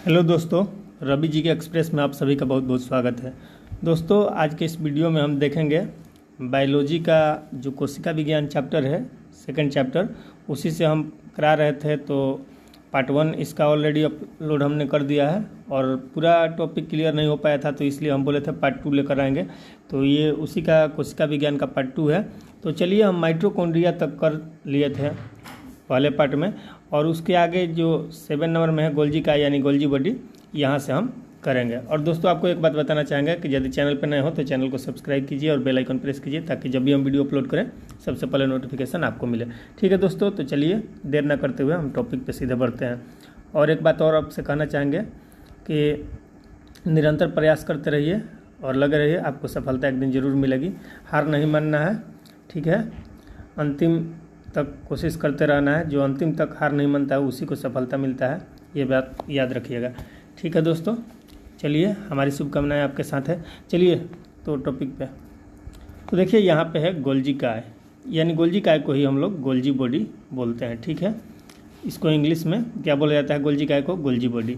Hello दोस्तों, रवि जी के express में आप सभी का बहुत बहुत स्वागत है। दोस्तों, आज के इस वीडियो में हम देखेंगे बायोलॉजी का जो कोशिका विज्ञान चैप्टर है, सेकंड चैप्टर, उसी से हम करा रहे थे। तो पार्ट 1 इसका ऑलरेडी अपलोड हमने कर दिया है और पूरा टॉपिक क्लियर नहीं हो पाया था, तो इसलिए हम बोले थे पार्ट 2 लेकर आएंगे। तो ये उसी का कोशिका विज्ञान का पार्ट 2 है। तो चलिए, हम माइटोकॉन्ड्रिया तक कर लिए थे पहले पार्ट में, और उसके आगे जो 7 नंबर में है गोल्जी का यानी गोल्जी बॉडी, यहाँ से हम करेंगे। और दोस्तों, आपको एक बात बताना चाहेंगे कि यदि चैनल पर नए हो तो चैनल को सब्सक्राइब कीजिए और बेल आइकन प्रेस कीजिए, ताकि जब भी हम वीडियो अपलोड करें सबसे पहले नोटिफिकेशन आपको मिले। ठीक है दोस्तों, तो चलिए देर ना करते हुए हम टॉपिक पे सीधे बढ़ते हैं। और एक बात और आपसे कहना चाहेंगे कि निरंतर प्रयास करते रहिए और लगे रहिए, आपको सफलता एक दिन ज़रूर मिलेगी। हार नहीं मानना है, ठीक है, अंतिम तक कोशिश करते रहना है। जो अंतिम तक हार नहीं मानता है उसी को सफलता मिलता है, ये बात याद रखिएगा। ठीक है दोस्तों, चलिए, हमारी शुभकामनाएं आपके साथ है। चलिए तो टॉपिक पे। तो देखिए, यहाँ पे है गोल्जी काय, यानी गोल्जी काय को ही हम लोग गोल्जी बॉडी बोलते हैं। ठीक है, इसको इंग्लिश में क्या बोला जाता है? गोल्जी काय को गोल्जी बॉडी।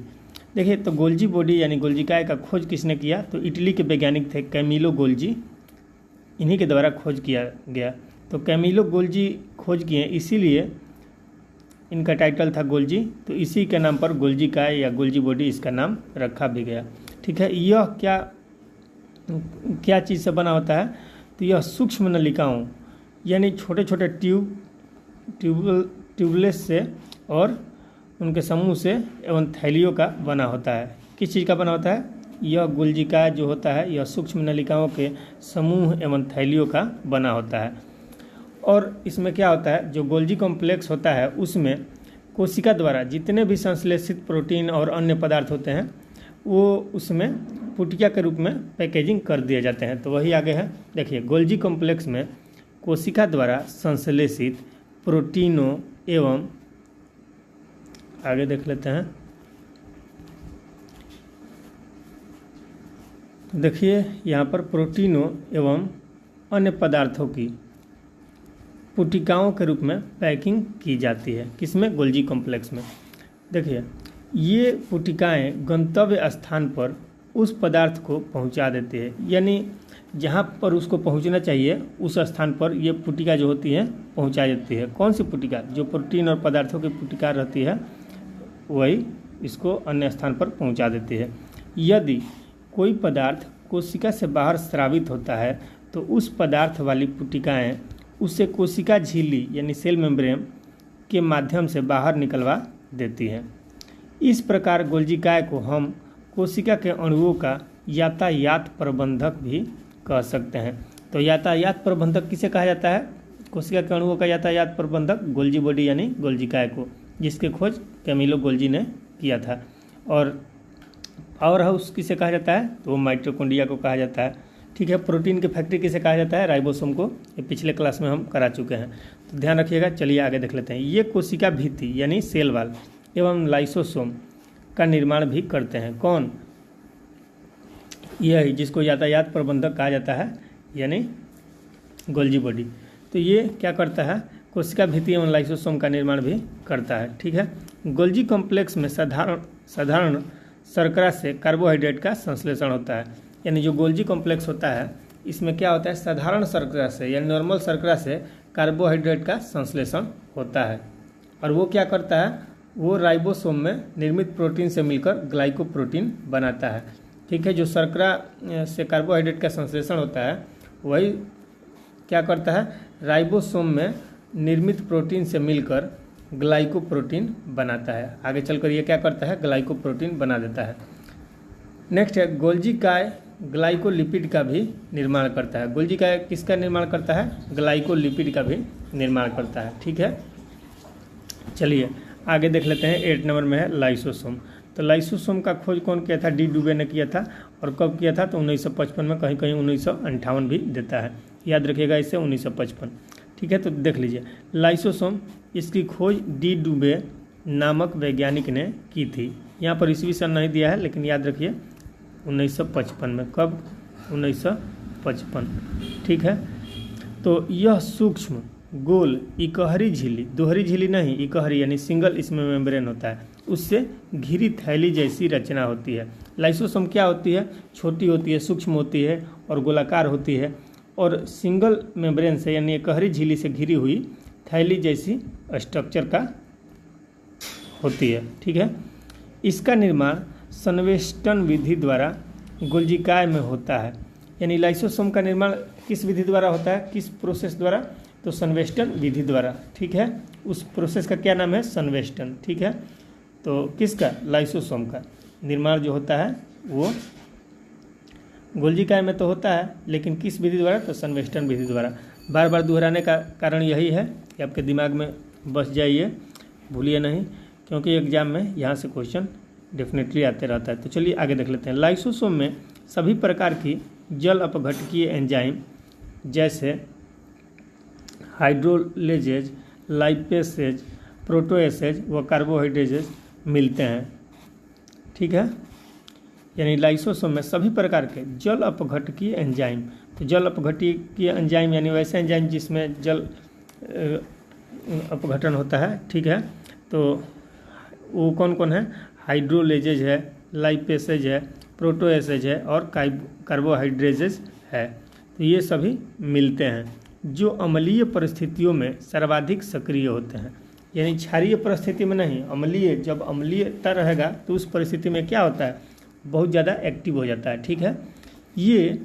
देखिए, तो गोल्जी बॉडी यानी गोल्जी काय का खोज किसने किया? तो इटली के वैज्ञानिक थे कैमिलो गोल्जी, इन्हीं के द्वारा खोज किया गया। तो कैमिलो गोल्जी खोज किए, इसीलिए इनका टाइटल था गोल्जी। तो इसी के नाम पर गोल्जी काय या गोल्जी बॉडी इसका नाम रखा भी गया। ठीक है, यह क्या चीज़ से बना होता है? तो यह सूक्ष्म नलिकाओं यानी छोटे छोटे ट्यूबलेस से और उनके समूह से एवं थैलियों का बना होता है। किस चीज़ का बना होता है? यह गोल्जी काय जो होता है यह सूक्ष्म नलिकाओं के समूह एवं थैलियों का बना होता है। और इसमें क्या होता है, जो गोल्जी कॉम्प्लेक्स होता है उसमें कोशिका द्वारा जितने भी संश्लेषित प्रोटीन और अन्य पदार्थ होते हैं वो उसमें पुटिया के रूप में पैकेजिंग कर दिए जाते हैं। तो वही आगे है, देखिए, गोल्जी कॉम्प्लेक्स में कोशिका द्वारा संश्लेषित प्रोटीनों एवं, आगे देख लेते हैं, देखिए यहाँ पर प्रोटीनों एवं अन्य पदार्थों की पुटिकाओं के रूप में पैकिंग की जाती है। किसमें? गोल्जी कॉम्प्लेक्स में। देखिए, ये पुटिकाएं गंतव्य स्थान पर उस पदार्थ को पहुंचा देती है, यानी जहां पर उसको पहुंचना चाहिए उस स्थान पर ये पुटिका जो होती है पहुंचा देती है। कौन सी पुटिका? जो प्रोटीन और पदार्थों की पुटिका रहती है वही इसको अन्य स्थान पर पहुंचा देती है। यदि कोई पदार्थ कोशिका से बाहर स्रावित होता है तो उस पदार्थ वाली पुटिकाएं उसे कोशिका झिल्ली यानी सेल मेम्ब्रेन के माध्यम से बाहर निकलवा देती हैं। इस प्रकार गोल्जी काय को हम कोशिका के अणुओं का यातायात प्रबंधक भी कह सकते हैं। तो यातायात प्रबंधक किसे कहा जाता है? कोशिका के अणुओं का यातायात प्रबंधक गोल्जी बॉडी यानी गोल्जी काय को, जिसके खोज कैमिलो गोल्जी ने किया था। और पावर हाउस किसे कहा जाता है? तो वो माइटोकॉन्ड्रिया को कहा जाता है। ठीक है, प्रोटीन की फैक्ट्री किसे कहा जाता है? राइबोसोम को। ये पिछले क्लास में हम करा चुके हैं, तो ध्यान रखिएगा। चलिए आगे देख लेते हैं। ये कोशिका भित्ति यानी सेल वॉल एवं लाइसोसोम का निर्माण भी करते हैं। कौन? यही जिसको यातायात प्रबंधक कहा जाता है, यानी गोल्जी बॉडी। तो ये क्या करता है? कोशिका भित्ति एवं लाइसोसोम का निर्माण भी करता है। ठीक है, गोल्जी कॉम्प्लेक्स में साधारण शर्करा से कार्बोहाइड्रेट का संश्लेषण होता है। यानी जो गोल्जी कॉम्प्लेक्स होता है इसमें क्या होता है? साधारण शर्करा से यानी नॉर्मल शर्करा से कार्बोहाइड्रेट का संश्लेषण होता है। और वो क्या करता है? वो राइबोसोम में निर्मित प्रोटीन से मिलकर ग्लाइकोप्रोटीन बनाता है। ठीक है, जो शर्करा से कार्बोहाइड्रेट का संश्लेषण होता है वही क्या करता है? राइबोसोम में निर्मित प्रोटीन से मिलकर ग्लाइकोप्रोटीन बनाता है। आगे चलकर ये क्या करता है? ग्लाइकोप्रोटीन बना देता है। नेक्स्ट है, गोल्जी काय ग्लाइकोलिपिड का भी निर्माण करता है। गोल्जी काय किसका निर्माण करता है? ग्लाइकोलिपिड का भी निर्माण करता है। ठीक है, चलिए आगे देख लेते हैं। 8 नंबर में है लाइसोसोम। तो लाइसोसोम का खोज कौन किया था? डी डुबे ने किया था। और कब किया था? तो 1955 में, कहीं कहीं 1958 भी देता है, याद रखिएगा इसे, 1955। ठीक है, तो देख लीजिए, लाइसोसोम इसकी खोज डी डुबे नामक वैज्ञानिक ने की थी। यहाँ पर ईस्वी सन नहीं दिया है, लेकिन याद रखिए 1955 में। कब? 1955। ठीक है, तो यह सूक्ष्म गोल इकहरी झिल्ली, दोहरी झिल्ली नहीं, इकहरी यानी सिंगल इसमें मेम्ब्रेन होता है, उससे घिरी थैली जैसी रचना होती है। लाइसोसोम क्या होती है? छोटी होती है, सूक्ष्म होती है और गोलाकार होती है और सिंगल मेम्ब्रेन से यानी इकहरी झिल्ली से घिरी हुई थैली जैसी स्ट्रक्चर का होती है। ठीक है, इसका निर्माण संवेष्टन विधि द्वारा गोल्जिकाय में होता है। यानी लाइसोसोम का निर्माण किस विधि द्वारा होता है, किस प्रोसेस द्वारा? तो संवेष्टन विधि द्वारा। ठीक है, उस प्रोसेस का क्या नाम है? संवेष्टन। ठीक है, तो किसका? लाइसोसोम का निर्माण जो होता है वो गोल्जिकाय में तो होता है, लेकिन किस विधि द्वारा? तो संवेष्टन विधि द्वारा। बार बार दोहराने का कारण यही है कि आपके दिमाग में बस जाइए, भूलिए नहीं, क्योंकि एग्जाम में यहाँ से क्वेश्चन डेफिनेटली आते रहता है। तो चलिए आगे देख लेते हैं। लाइसोसोम में सभी प्रकार की जल अपघटकीय एंजाइम जैसे हाइड्रोलेजेज, लाइपेसेज, प्रोटोएसेज व कार्बोहाइड्रेजेज मिलते हैं। ठीक है, यानी लाइसोसोम में सभी प्रकार के जल अपघटकीय एंजाइम। तो जल अपघटकीय एंजाइम यानी वैसे एंजाइम जिसमें जल अपघटन होता है। ठीक है, तो वो कौन कौन है? हाइड्रोलेजेज है, लाइपेसेज है, प्रोटोएसेज है और कार्बोहाइड्रेजेज है। तो ये सभी मिलते हैं जो अम्लीय परिस्थितियों में सर्वाधिक सक्रिय होते हैं। यानी क्षारीय परिस्थिति में नहीं, अम्लीय, जब अम्लीयता रहेगा तो उस परिस्थिति में क्या होता है? बहुत ज़्यादा एक्टिव हो जाता है। ठीक है, ये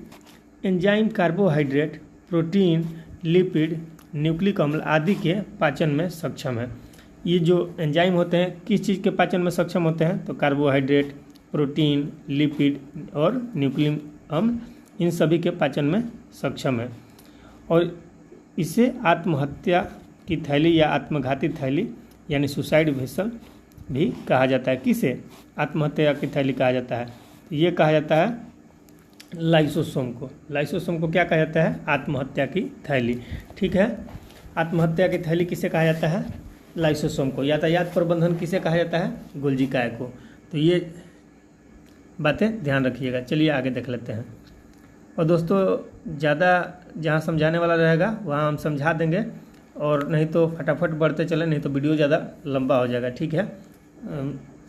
enzyme carbohydrate, protein, lipid, nucleic अम्ल आदि के पाचन में सक्षम है। ये जो एंजाइम होते हैं किस चीज़ के पाचन में सक्षम होते हैं? तो कार्बोहाइड्रेट, प्रोटीन, लिपिड और न्यूक्लिक अम्ल, इन सभी के पाचन में सक्षम है। और इसे आत्महत्या की थैली या आत्मघाती थैली यानी सुसाइड वेसल भी कहा जाता है। किसे आत्महत्या की थैली कहा जाता है? ये कहा जाता है लाइसोसोम को। लाइसोसोम को क्या कहा जाता है? आत्महत्या की थैली। ठीक है, आत्महत्या की थैली किसे कहा जाता है? लाइसोसोम को। यातायात प्रबंधन किसे कहा जाता है? गोल्जिकाय को। तो ये बातें ध्यान रखिएगा। चलिए आगे देख लेते हैं। और दोस्तों ज़्यादा जहाँ समझाने वाला रहेगा वहाँ हम समझा देंगे, और नहीं तो फटाफट बढ़ते चले, नहीं तो वीडियो ज़्यादा लंबा हो जाएगा। ठीक है,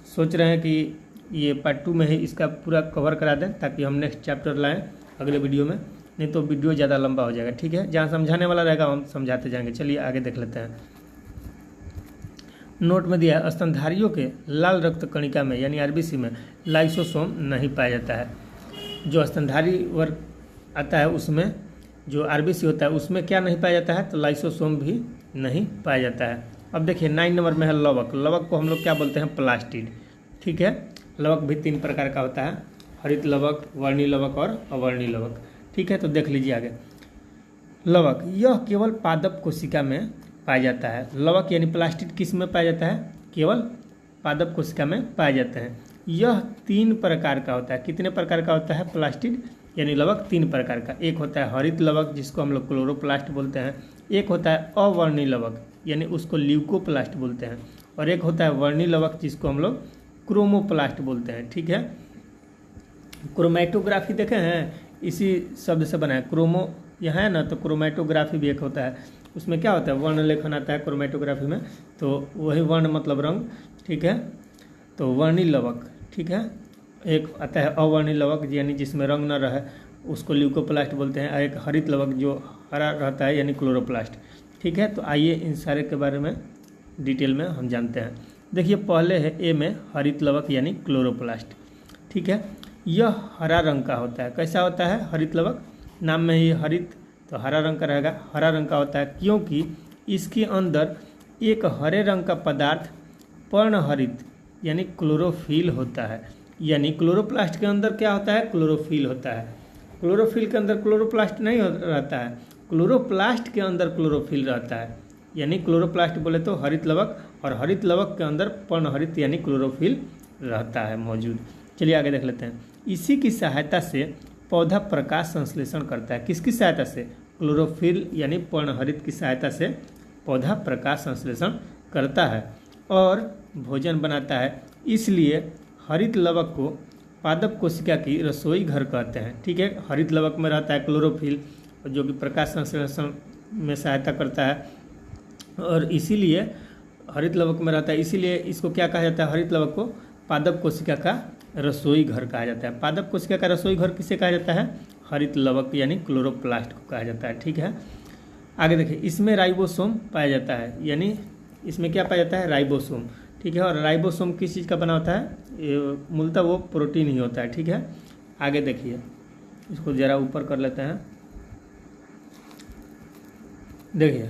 सोच रहे हैं कि ये पार्ट 2 में ही इसका पूरा कवर करा दें ताकि हम नेक्स्ट चैप्टर लाएं अगले वीडियो में, नहीं तो वीडियो ज़्यादा लंबा हो जाएगा। ठीक है, जहाँ समझाने वाला रहेगा हम समझाते जाएंगे। चलिए आगे देख लेते हैं। नोट में दिया है, स्तनधारियों के लाल रक्त कणिका में यानी आरबीसी में लाइसोसोम नहीं पाया जाता है। जो स्तनधारी वर्ग आता है उसमें जो आरबीसी होता है उसमें क्या नहीं पाया जाता है? तो लाइसोसोम भी नहीं पाया जाता है। अब देखिए 9 नंबर में है लवक। लवक को हम लोग क्या बोलते हैं? प्लास्टिड। ठीक है, लवक भी 3 प्रकार का होता है, हरित लवक, वर्णी लवक और अवर्णी लवक। ठीक है, तो देख लीजिए आगे। लवक यह केवल पादप कोशिका में पाया जाता है। लवक यानी प्लास्टिड किस में पाया जाता है? केवल पादप कोशिका में पाए जाते हैं। यह 3 प्रकार का होता है। कितने प्रकार का होता है? प्लास्टिड यानी लवक 3 प्रकार का। एक होता है हरित लवक जिसको हम लोग क्लोरोप्लास्ट बोलते हैं, एक होता है अवर्णी लवक यानी उसको ल्यूकोप्लास्ट बोलते हैं, और एक होता है वर्णी लवक जिसको हम लोग क्रोमोप्लास्ट बोलते हैं। ठीक है, क्रोमैटोग्राफी देखे हैं, इसी शब्द से बना है। क्रोमो यहाँ है ना, तो क्रोमैटोग्राफी भी एक होता है। उसमें क्या होता है? वर्ण लेखन आता है क्रोमैटोग्राफी में, तो वही वर्ण मतलब रंग। ठीक है, तो वर्णी लवक। ठीक है, एक आता है अवर्णी लवक यानी जिसमें रंग न रहे उसको ल्यूकोप्लास्ट बोलते हैं, और एक हरित लवक जो हरा रहता है यानी क्लोरोप्लास्ट। ठीक है, तो आइए इन सारे के बारे में डिटेल में हम जानते हैं। देखिए पहले है ए में हरित लवक यानी क्लोरोप्लास्ट। ठीक है, यह हरा रंग का होता है। कैसा होता है? हरित लवक, नाम में ही हरित, तो हरा रंग का रहेगा। हरा रंग का होता है क्योंकि इसके अंदर एक हरे रंग का पदार्थ पर्णहरित यानी क्लोरोफिल होता है। यानी क्लोरोप्लास्ट के अंदर क्या होता है? क्लोरोफिल होता है। क्लोरोफिल के अंदर क्लोरोप्लास्ट नहीं रहता है, क्लोरोप्लास्ट के अंदर क्लोरोफिल रहता है। यानी क्लोरोप्लास्ट बोले तो हरित लवक, और हरित लवक के अंदर पर्णहरित यानी क्लोरोफिल रहता है मौजूद। चलिए आगे देख लेते हैं। इसी की सहायता से पौधा प्रकाश संश्लेषण करता है। किसकी सहायता से? क्लोरोफिल यानी पर्णहरित की सहायता से पौधा प्रकाश संश्लेषण करता है और भोजन बनाता है। इसलिए हरित लवक को पादप कोशिका की रसोई घर कहते हैं। ठीक है, हरित लवक में रहता है क्लोरोफिल जो कि प्रकाश संश्लेषण में सहायता करता है, और इसीलिए हरित लवक में रहता है, इसीलिए इसको क्या कहा जाता है, हरित लवक को पादप कोशिका का रसोई घर कहा जाता है। पादप कोशिका का रसोई घर किसे कहा जाता है, हरित लवक यानी क्लोरोप्लास्ट को कहा जाता है। ठीक है, आगे देखिए, इसमें राइबोसोम पाया जाता है, यानी इसमें क्या पाया जाता है, राइबोसोम। ठीक है, और राइबोसोम किस चीज़ का बना होता है, मूलतः वो प्रोटीन ही होता है। ठीक है, आगे देखिए, इसको ज़रा ऊपर कर लेते हैं। देखिए,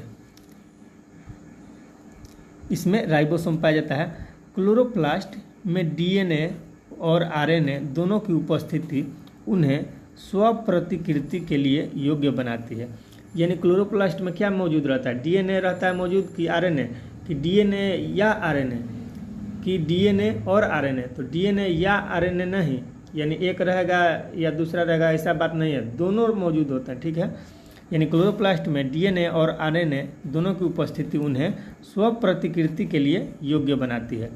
इसमें राइबोसोम पाया जाता है। क्लोरोप्लास्ट में डीएनए और आरएनए दोनों की उपस्थिति उन्हें स्वप्रतिकृति के लिए योग्य बनाती है। यानी क्लोरोप्लास्ट में क्या मौजूद रहता है, डीएनए रहता है मौजूद कि आरएनए, कि डीएनए या आरएनए, कि डीएनए और आरएनए। तो डीएनए या आरएनए नहीं, यानी एक रहेगा या दूसरा रहेगा, ऐसा बात नहीं है, दोनों मौजूद होता है। ठीक है, यानी क्लोरोप्लास्ट में डीएनए और आरएनए दोनों की उपस्थिति उन्हें स्वप्रतिकृति के लिए योग्य बनाती है।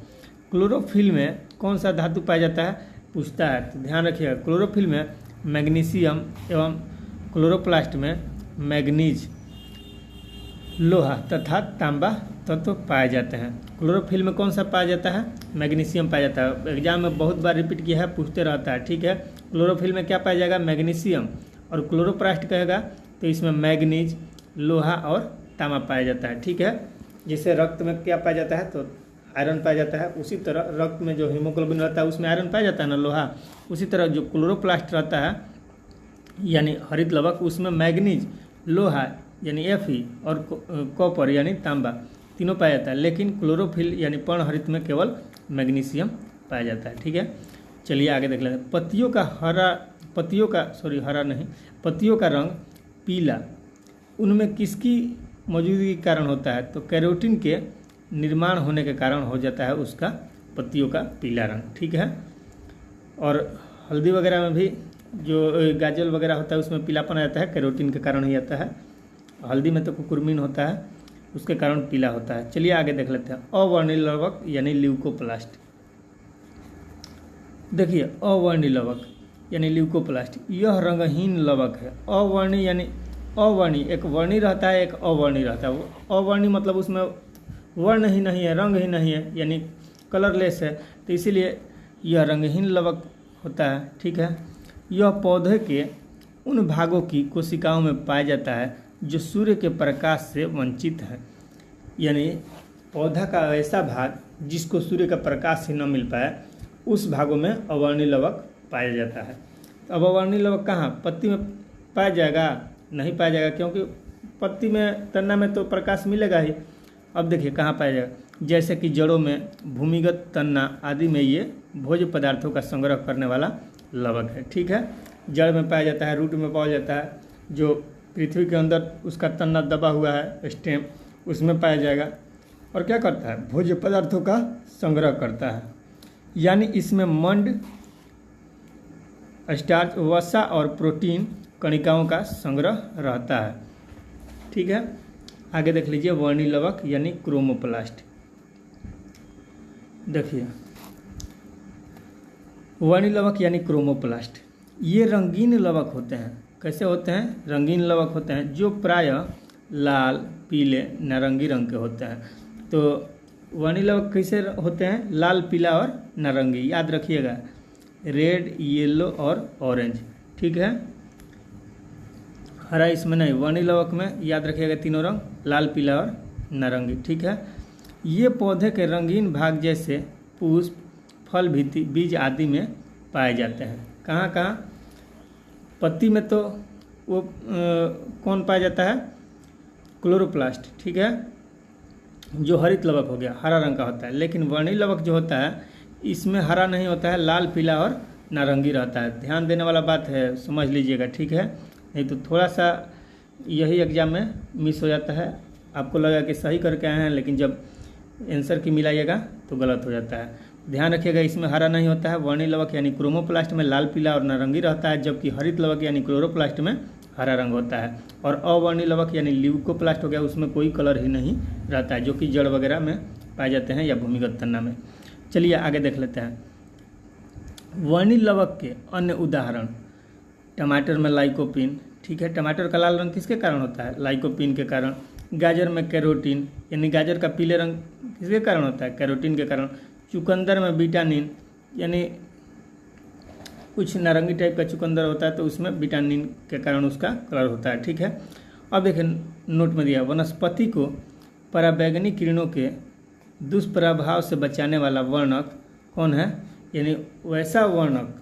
क्लोरोफिल में कौन सा धातु पाया जाता है, पूछता है, तो ध्यान रखिएगा, क्लोरोफिल में मैग्नीशियम एवं क्लोरोप्लास्ट में मैग्नीज, लोहा तथा तांबा तत्व पाए जाते हैं। क्लोरोफिल में कौन सा पाया जाता है, मैग्नीशियम पाया जाता है। एग्जाम में बहुत बार रिपीट किया है, पूछते रहता है। ठीक है, क्लोरोफिल में क्या पाया जाएगा, मैग्नीशियम, और क्लोरोप्लास्ट कहेगा तो इसमें मैग्नीज, लोहा और तांबा पाया जाता है। ठीक है, जैसे रक्त में क्या पाया जाता है, तो आयरन पाया जाता है, उसी तरह रक्त में जो हीमोग्लोबिन रहता है उसमें आयरन पाया जाता है ना, लोहा। उसी तरह जो क्लोरोप्लास्ट रहता है यानी हरित लवक, उसमें मैग्नीज, लोहा यानी Fe और कॉपर यानी तांबा तीनों पाया जाता है। लेकिन क्लोरोफिल यानी पर्णहरित में केवल मैग्नीशियम पाया जाता है। ठीक है, चलिए आगे देख लेते हैं। पत्तियों का रंग पीला उनमें किसकी मौजूदगी के कारण होता है, तो कैरोटीन के निर्माण होने के कारण हो जाता है उसका पत्तियों का पीला रंग। ठीक है, और हल्दी वगैरह में भी जो गाजर वगैरह होता है उसमें पीलापन आ जाता है, कैरोटीन के कारण ही आता है। हल्दी में तो कुकुरमीन होता है, उसके कारण पीला होता है। चलिए आगे देख लेते हैं। अवर्णीय लवक यानी ल्यूकोप्लास्ट। देखिए, अवर्णीय लवक यानी ल्यूकोप्लास्ट, यह रंगहीन लवक है। अवर्णीय यानी अवर्णीय, एक वर्णीय रहता है, एक अवर्णीय रहता है। अवर्णीय मतलब उसमें वर्ण ही नहीं है, रंग ही नहीं है, यानी कलरलेस है, तो इसीलिए यह रंगहीन लवक होता है। ठीक है, यह पौधे के उन भागों की कोशिकाओं में पाया जाता है जो सूर्य के प्रकाश से वंचित है। यानी पौधा का ऐसा भाग जिसको सूर्य का प्रकाश से न मिल पाए, उस भागों में अवर्णीय लवक पाया जाता है। अब अवर्णीय लवक कहाँ, पत्ती में पाया जाएगा, नहीं पाया जाएगा, क्योंकि पत्ती में, तना में तो प्रकाश मिलेगा ही। अब देखिए कहाँ पाया जाएगा, जैसे कि जड़ों में, भूमिगत तना आदि में ये भोज्य पदार्थों का संग्रह करने वाला लवक है। ठीक है, जड़ में पाया जाता है, रूट में पाया जाता है, जो पृथ्वी के अंदर उसका तना दबा हुआ है स्टेम, उसमें पाया जाएगा। और क्या करता है, भोज्य पदार्थों का संग्रह करता है। यानी इसमें मंड, स्टार्च, वसा और प्रोटीन कणिकाओं का संग्रह रहता है। ठीक है, आगे देख लीजिए, वर्णीय लवक यानी क्रोमोप्लास्ट। देखिए, वर्णीय लवक यानी क्रोमोप्लास्ट, ये रंगीन लवक होते हैं। कैसे होते हैं, रंगीन लवक होते हैं, जो प्रायः लाल, पीले, नारंगी रंग के होते हैं। तो वर्णीय लवक कैसे होते हैं, लाल, पीला और नारंगी, याद रखिएगा, रेड, येलो और ऑरेंज। ठीक है, हरा इसमें नहीं, वर्णीय लवक में याद रखिएगा तीनों रंग, लाल, पीला और नारंगी। ठीक है, ये पौधे के रंगीन भाग जैसे पुष्प, फल, भित्ति, बीज आदि में पाए जाते हैं। कहाँ कहाँ, पत्ती में तो वो कौन पाया जाता है, क्लोरोप्लास्ट। ठीक है, जो हरित लवक हो गया, हरा रंग का होता है। लेकिन वर्णीय लवक जो होता है इसमें हरा नहीं होता है, लाल, पीला और नारंगी रहता है। ध्यान देने वाला बात है, समझ लीजिएगा। ठीक है, नहीं तो थोड़ा सा यही एग्जाम में मिस हो जाता है, आपको लगा कि सही करके आए हैं, लेकिन जब आंसर की मिलाइएगा तो गलत हो जाता है। ध्यान रखिएगा, इसमें हरा नहीं होता है। वर्णीय लवक यानी क्रोमोप्लास्ट में लाल, पीला और नारंगी रहता है, जबकि हरित लवक यानी क्लोरोप्लास्ट में हरा रंग होता है। और अवर्णीय लवक यानी ल्यूकोप्लास्ट हो गया, उसमें कोई कलर ही नहीं रहता है, जो कि जड़ वगैरह में पाए जाते हैं या भूमिगत तना में। चलिए आगे देख लेते हैं। वर्णीय लवक के अन्य उदाहरण, टमाटर में लाइकोपीन। ठीक है, टमाटर का लाल रंग किसके कारण होता है, लाइकोपीन के कारण। गाजर में कैरोटीन, यानी गाजर का पीले रंग किसके कारण होता है? कैरोटीन के कारण। चुकंदर में विटामिन, यानी कुछ नारंगी टाइप का चुकंदर होता है तो उसमें विटामिन के कारण उसका कलर होता है। ठीक है, अब देखिए नोट में दिया, वनस्पति को पराबैंगनी किरणों के दुष्प्रभाव से बचाने वाला वर्णक कौन है? यानी वैसा वर्णक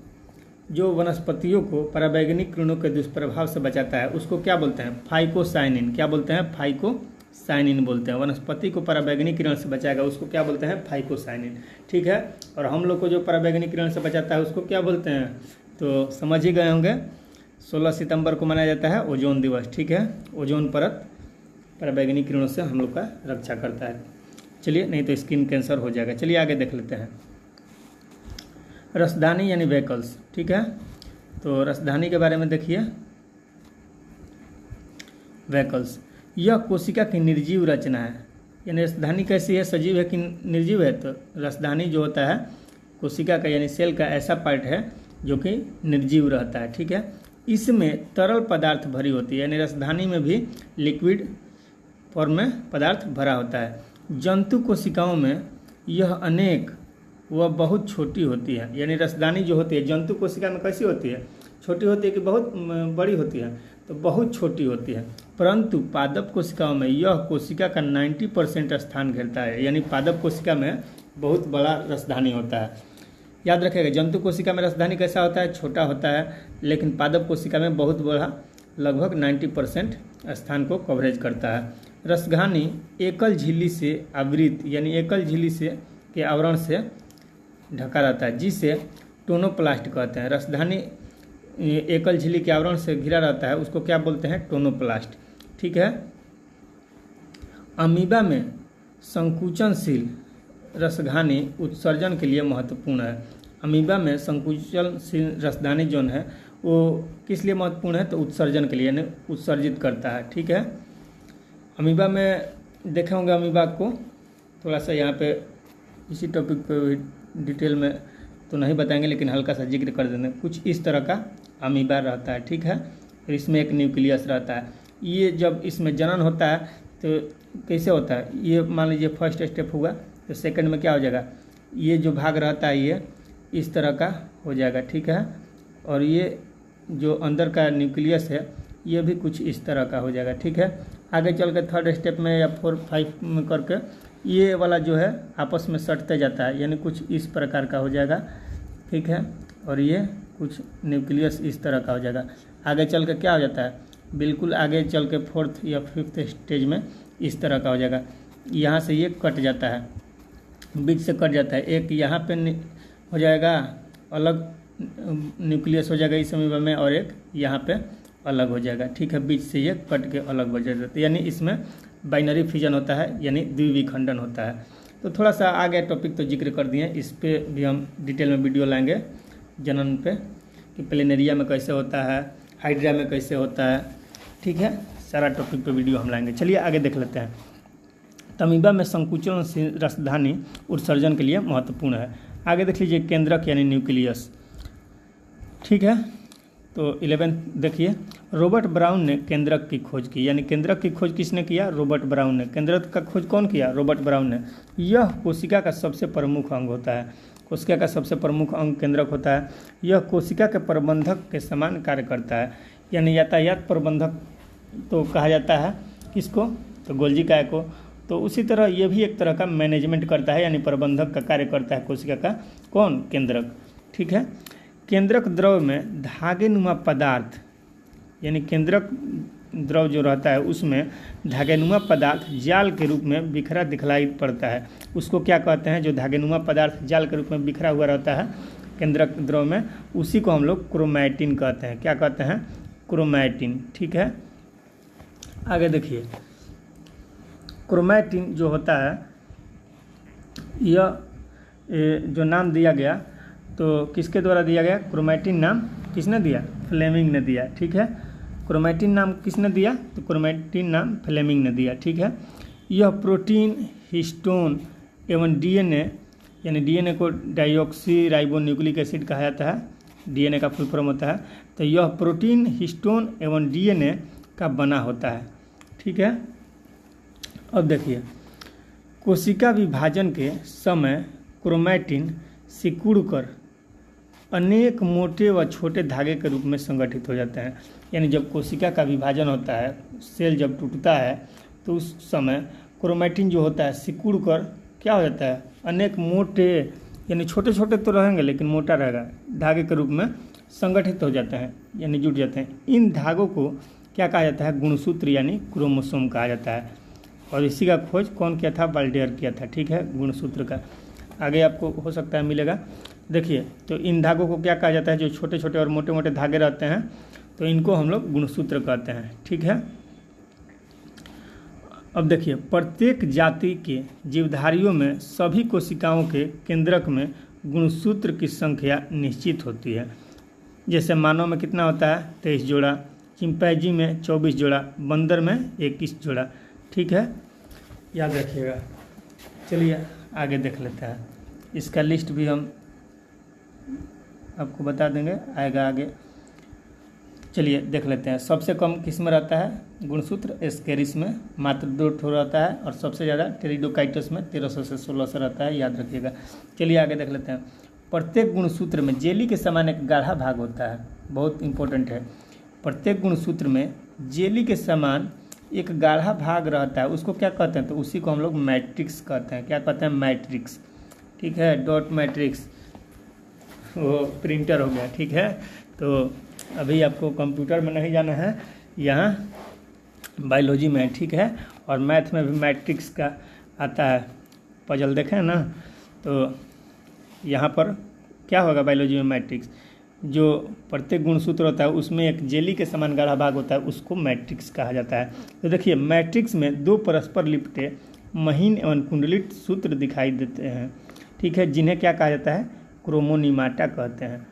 जो वनस्पतियों को पराबैंगनी किरणों के दुष्प्रभाव से बचाता है उसको क्या बोलते हैं? फाइकोसाइनिन। क्या बोलते हैं? फाइकोसाइनिन बोलते हैं। वनस्पति को पराबैंगनी किरण से बचाएगा उसको क्या बोलते हैं? फाइकोसाइनिन। ठीक है, और हम लोग को जो पराबैंगनी किरण से बचाता है उसको क्या बोलते हैं? तो समझ ही गए होंगे, 16 सितंबर को मनाया जाता है ओजोन दिवस। ठीक है, ओजोन परत पराबैंगनी किरणों से हम लोग का रक्षा करता है। चलिए, नहीं तो स्किन कैंसर हो जाएगा। चलिए आगे देख लेते हैं। रसदानी यानी वेकल्स। ठीक है, तो रसदानी के बारे में देखिए। वेकल्स, यह कोशिका की निर्जीव रचना है। यानी रसदानी कैसी है? सजीव है कि निर्जीव है? तो रसदानी जो होता है कोशिका का यानी सेल का ऐसा पार्ट है जो कि निर्जीव रहता है। ठीक है, इसमें तरल पदार्थ भरी होती है, यानी रसदानी में भी लिक्विड फॉर्म में पदार्थ भरा होता है। जंतु कोशिकाओं में यह अनेक वह बहुत छोटी होती है। यानी रसदानी जो होती है जंतु कोशिका में कैसी होती है? छोटी होती है कि बहुत बड़ी होती है? तो बहुत छोटी होती है। परंतु पादप कोशिकाओं में यह कोशिका का 90% स्थान घेरता है। यानी पादप कोशिका में बहुत बड़ा रसदानी होता है। याद रखिएगा, जंतु कोशिका में रसदानी कैसा होता है? छोटा होता है, लेकिन पादप कोशिका में बहुत बड़ा, लगभग 90% स्थान को कवरेज करता है। रसघानी एकल झिल्ली से आवृत, यानी एकल झिल्ली से के आवरण से ढका रहता है, जिसे टोनोप्लास्ट कहते हैं। रसधानी एकल झिल्ली के आवरण से घिरा रहता है, उसको क्या बोलते हैं? टोनोप्लास्ट। ठीक है, अमीबा में संकुचनशील रसघानी उत्सर्जन के लिए महत्वपूर्ण है। अमीबा में संकुचनशील रसधानी जो है वो किस लिए महत्वपूर्ण है? तो उत्सर्जन के लिए, यानी उत्सर्जित करता है। ठीक है, अमीबा में देखे होंगे, अमीबा को थोड़ा सा यहाँ पे इसी टॉपिक पे डिटेल में तो नहीं बताएंगे, लेकिन हल्का सा जिक्र कर देंगे। कुछ इस तरह का अमीबा रहता है। ठीक है, फिर इसमें एक न्यूक्लियस रहता है। ये जब इसमें जनन होता है तो कैसे होता है? ये मान लीजिए फर्स्ट स्टेप हुआ, तो सेकंड में क्या हो जाएगा? ये जो भाग रहता है ये इस तरह का हो जाएगा। ठीक है, और ये जो अंदर का न्यूक्लियस है ये भी कुछ इस तरह का हो जाएगा। ठीक है, आगे चल के थर्ड स्टेप में या 4, 5 में करके ये वाला जो है आपस में सटते जाता है, यानी कुछ इस प्रकार का हो जाएगा। ठीक है, और ये कुछ न्यूक्लियस इस तरह का हो जाएगा। आगे चल के क्या हो जाता है? बिल्कुल आगे चल के 4th या 5th स्टेज में इस तरह का हो जाएगा। यहाँ से ये कट जाता है, बीच से कट जाता है। एक यहाँ पे हो जाएगा अलग न्यूक्लियस हो जाएगा इस अमीबा में, और एक यहाँ पे अलग हो जाएगा। ठीक है, बीच से ये कट के अलग हो जाता है, यानी इसमें बाइनरी फिजन होता है, यानी द्विविखंडन होता है। तो थोड़ा सा आगे टॉपिक तो जिक्र कर दिए, इस पे भी हम डिटेल में वीडियो लाएंगे जनन पे, कि प्लेनेरिया में कैसे होता है, हाइड्रा में कैसे होता है। ठीक है, सारा टॉपिक पे वीडियो हम लाएंगे। चलिए आगे देख लेते हैं। अमीबा में संकुचन रसधानी उत्सर्जन के लिए महत्वपूर्ण है। आगे देख लीजिए, केंद्रक यानी न्यूक्लियस। ठीक है, तो 11 देखिए, रॉबर्ट ब्राउन ने केंद्रक की खोज की। यानी केंद्रक की खोज किसने किया? रॉबर्ट ब्राउन ने। केंद्रक का खोज कौन किया? रॉबर्ट ब्राउन ने। यह कोशिका का सबसे प्रमुख अंग होता है। कोशिका का सबसे प्रमुख अंग केंद्रक होता है। यह कोशिका के प्रबंधक के समान कार्य करता है, यानी यातायात प्रबंधक तो कहा जाता है किसको? तो गोल्जी काय को। तो उसी तरह ये भी एक तरह का मैनेजमेंट करता है, यानी प्रबंधक का कार्य करता है कोशिका का। कौन? केंद्रक। ठीक है, केंद्रक द्रव में धागेनुमा पदार्थ, यानी केंद्रक द्रव जो रहता है उसमें धागेनुमा पदार्थ जाल के रूप में बिखरा दिखलाई पड़ता है। उसको क्या कहते हैं? जो धागेनुमा पदार्थ जाल के रूप में बिखरा हुआ रहता है केंद्रक द्रव में, उसी को हम लोग क्रोमैटिन कहते हैं। क्या कहते हैं? क्रोमैटिन। ठीक है, आगे देखिए, क्रोमैटिन जो होता है यह जो नाम दिया गया तो किसके द्वारा दिया गया? क्रोमैटिन नाम किसने दिया? फ्लेमिंग ने दिया। ठीक है, क्रोमैटिन नाम किसने दिया? तो क्रोमैटिन नाम फ्लेमिंग ने दिया। ठीक है, यह प्रोटीन, हिस्टोन एवं डीएनए, यानी डीएनए को डाइऑक्सी राइबो न्यूक्लिक एसिड कहा जाता है, डीएनए का फुल फॉर्म होता है। तो यह प्रोटीन, हिस्टोन एवं डीएनए का बना होता है। ठीक है, अब देखिए, कोशिका विभाजन के समय क्रोमैटिन सिकुड़कर अनेक मोटे व छोटे धागे के रूप में संगठित हो जाते हैं। यानी जब कोशिका का विभाजन होता है, सेल जब टूटता है, तो उस समय क्रोमैटिन जो होता है सिकुड़कर क्या हो जाता है, अनेक मोटे, यानी छोटे छोटे तो रहेंगे लेकिन मोटा रहेगा, धागे के रूप में संगठित हो जाते हैं, यानी जुट जाते हैं। इन धागों को क्या कहा जाता है, गुणसूत्र यानी क्रोमोसोम कहा जाता है। और इसी का खोज कौन किया था, बाल्डेयर किया था। ठीक है, गुणसूत्र का आगे आपको हो सकता है मिलेगा। देखिए, तो इन धागों को क्या कहा जाता है, जो छोटे छोटे और मोटे मोटे धागे रहते हैं, तो इनको हम लोग गुणसूत्र कहते हैं। ठीक है, अब देखिए, प्रत्येक जाति के जीवधारियों में सभी कोशिकाओं के केंद्रक में गुणसूत्र की संख्या निश्चित होती है। जैसे मानव में कितना होता है, 23 जोड़ा, चिंपैंजी में 24 जोड़ा, बंदर में 21 जोड़ा। ठीक है, याद रखिएगा। चलिए आगे देख लेते हैं, इसका लिस्ट भी हम आपको बता देंगे, आएगा आगे। चलिए देख लेते हैं। सबसे कम किस में रहता है गुणसूत्र, एस्केरिस में मात्र 2 ठो रहता है, और सबसे ज़्यादा टेरिडोकाइटस में 1300 से 1600 रहता है, याद रखिएगा। चलिए आगे देख लेते हैं। प्रत्येक गुणसूत्र में जेली के समान एक गाढ़ा भाग होता है, बहुत इंपॉर्टेंट है। प्रत्येक गुणसूत्र में जेली के समान एक गाढ़ा भाग रहता है, उसको क्या कहते हैं, तो उसी को हम लोग मैट्रिक्स कहते हैं। क्या कहते हैं, मैट्रिक्स। ठीक है, डॉट मैट्रिक्स, वो प्रिंटर हो गया। ठीक है, तो अभी आपको कंप्यूटर में नहीं जाना है, यहाँ बायोलॉजी में। ठीक है, और मैथ में भी मैट्रिक्स का आता है, पजल देखें ना, तो यहाँ पर क्या होगा बायोलॉजी में, मैट्रिक्स। जो प्रत्येक गुणसूत्र होता है उसमें एक जेली के समान गाढ़ा भाग होता है, उसको मैट्रिक्स कहा जाता है। तो देखिए, मैट्रिक्स में 2 परस्पर लिपटे महीन एवं कुंडलित सूत्र दिखाई देते हैं। ठीक है, जिन्हें क्या कहा जाता है, क्रोमोनिमाटा कहते हैं।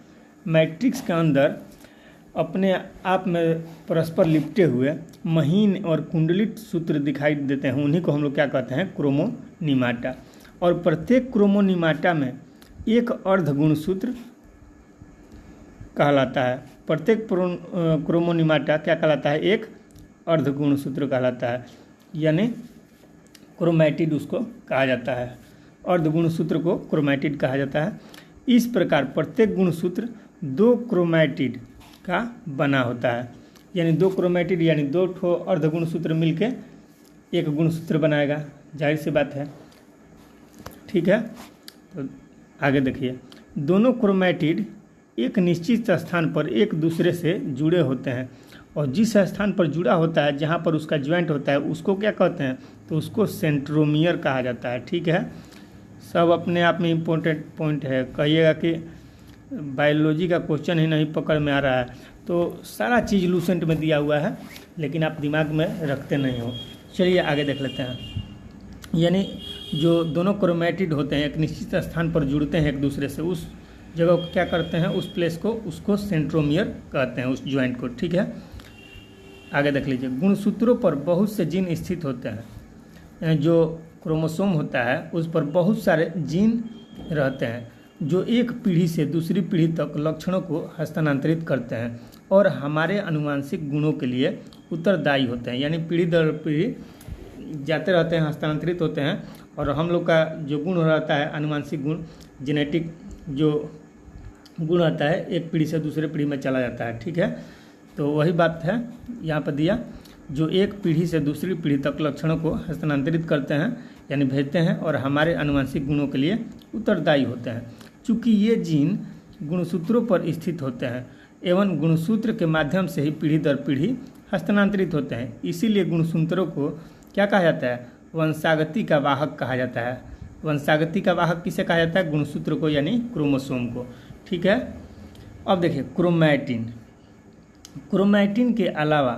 मैट्रिक्स के अंदर अपने आप में परस्पर लिपटे हुए महीन और कुंडलित सूत्र दिखाई देते हैं, उन्हीं को हम लोग क्या कहते हैं, क्रोमोनिमाटा। और प्रत्येक क्रोमोनिमाटा में एक अर्ध गुणसूत्र कहलाता है। प्रत्येक क्रोमोनिमाटा क्या कहलाता है, एक अर्ध गुणसूत्र कहलाता है, यानी क्रोमैटिड उसको कहा जाता है। अर्ध गुणसूत्र को क्रोमैटिड कहा जाता है। इस प्रकार प्रत्येक गुणसूत्र 2 क्रोमैटिड का बना होता है, यानी 2 क्रोमैटिड यानी 2 ठो अर्ध गुणसूत्र मिलके एक गुणसूत्र बनाएगा, जाहिर सी बात है। ठीक है, तो आगे देखिए, दोनों क्रोमैटिड एक निश्चित स्थान पर एक दूसरे से जुड़े होते हैं, और जिस स्थान पर जुड़ा होता है, जहाँ पर उसका ज्वाइंट होता है, उसको क्या कहते हैं, तो उसको सेंट्रोमियर कहा जाता है। ठीक है, सब अपने आप में इम्पोर्टेंट पॉइंट है। कहिएगा कि बायोलॉजी का क्वेश्चन ही नहीं पकड़ में आ रहा है, तो सारा चीज़ लूसेंट में दिया हुआ है, लेकिन आप दिमाग में रखते नहीं हो। चलिए आगे देख लेते हैं। यानी जो दोनों क्रोमैटिड होते हैं एक निश्चित स्थान पर जुड़ते हैं एक दूसरे से, उस जगह को क्या करते हैं, उस प्लेस को, उसको सेंट्रोमियर कहते हैं, उस ज्वाइंट को। ठीक है, आगे देख लीजिए। गुणसूत्रों पर बहुत से जीन स्थित होते हैं, यानी जो क्रोमोसोम होता है उस पर बहुत सारे जीन रहते हैं, जो एक पीढ़ी से दूसरी पीढ़ी तक लक्षणों को हस्तांतरित करते हैं और हमारे आनुवंशिक गुणों के लिए उत्तरदायी होते हैं। यानी पीढ़ी दर पीढ़ी जाते रहते हैं, हस्तांतरित होते हैं, और हम लोग का जो गुण रहता है, आनुवंशिक गुण, जेनेटिक जो गुण आता है, एक पीढ़ी से दूसरे पीढ़ी में चला जाता है। ठीक है, तो वही बात है यहाँ पर दिया, जो एक पीढ़ी से दूसरी पीढ़ी तक लक्षणों को हस्तांतरित करते हैं, यानी भेजते हैं, और हमारे आनुवंशिक गुणों के लिए उत्तरदायी होते हैं। चूँकि ये जीन गुणसूत्रों पर स्थित होते हैं एवं गुणसूत्र के माध्यम से ही पीढ़ी दर पीढ़ी हस्तांतरित होते हैं, इसीलिए गुणसूत्रों को क्या कहा जाता है, वंशागति का वाहक कहा जाता है। वंशागति का वाहक किसे कहा जाता है, गुणसूत्र को, यानी क्रोमोसोम को। ठीक है, अब देखिए क्रोमैटिन। क्रोमैटिन के अलावा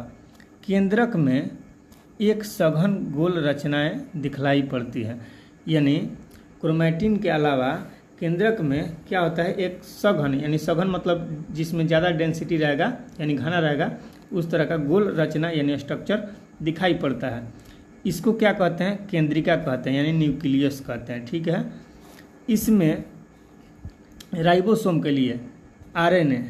केंद्रक में एक सघन गोल रचनाएं दिखलाई पड़ती है, यानी क्रोमैटिन के अलावा केंद्रक में क्या होता है, एक सघन, यानी सघन मतलब जिसमें ज़्यादा डेंसिटी रहेगा, यानी घना रहेगा, उस तरह का गोल रचना यानी स्ट्रक्चर दिखाई पड़ता है। इसको क्या कहते हैं, केंद्रिका कहते हैं, यानी न्यूक्लियस कहते हैं। ठीक है, इसमें राइबोसोम के लिए आरएनए,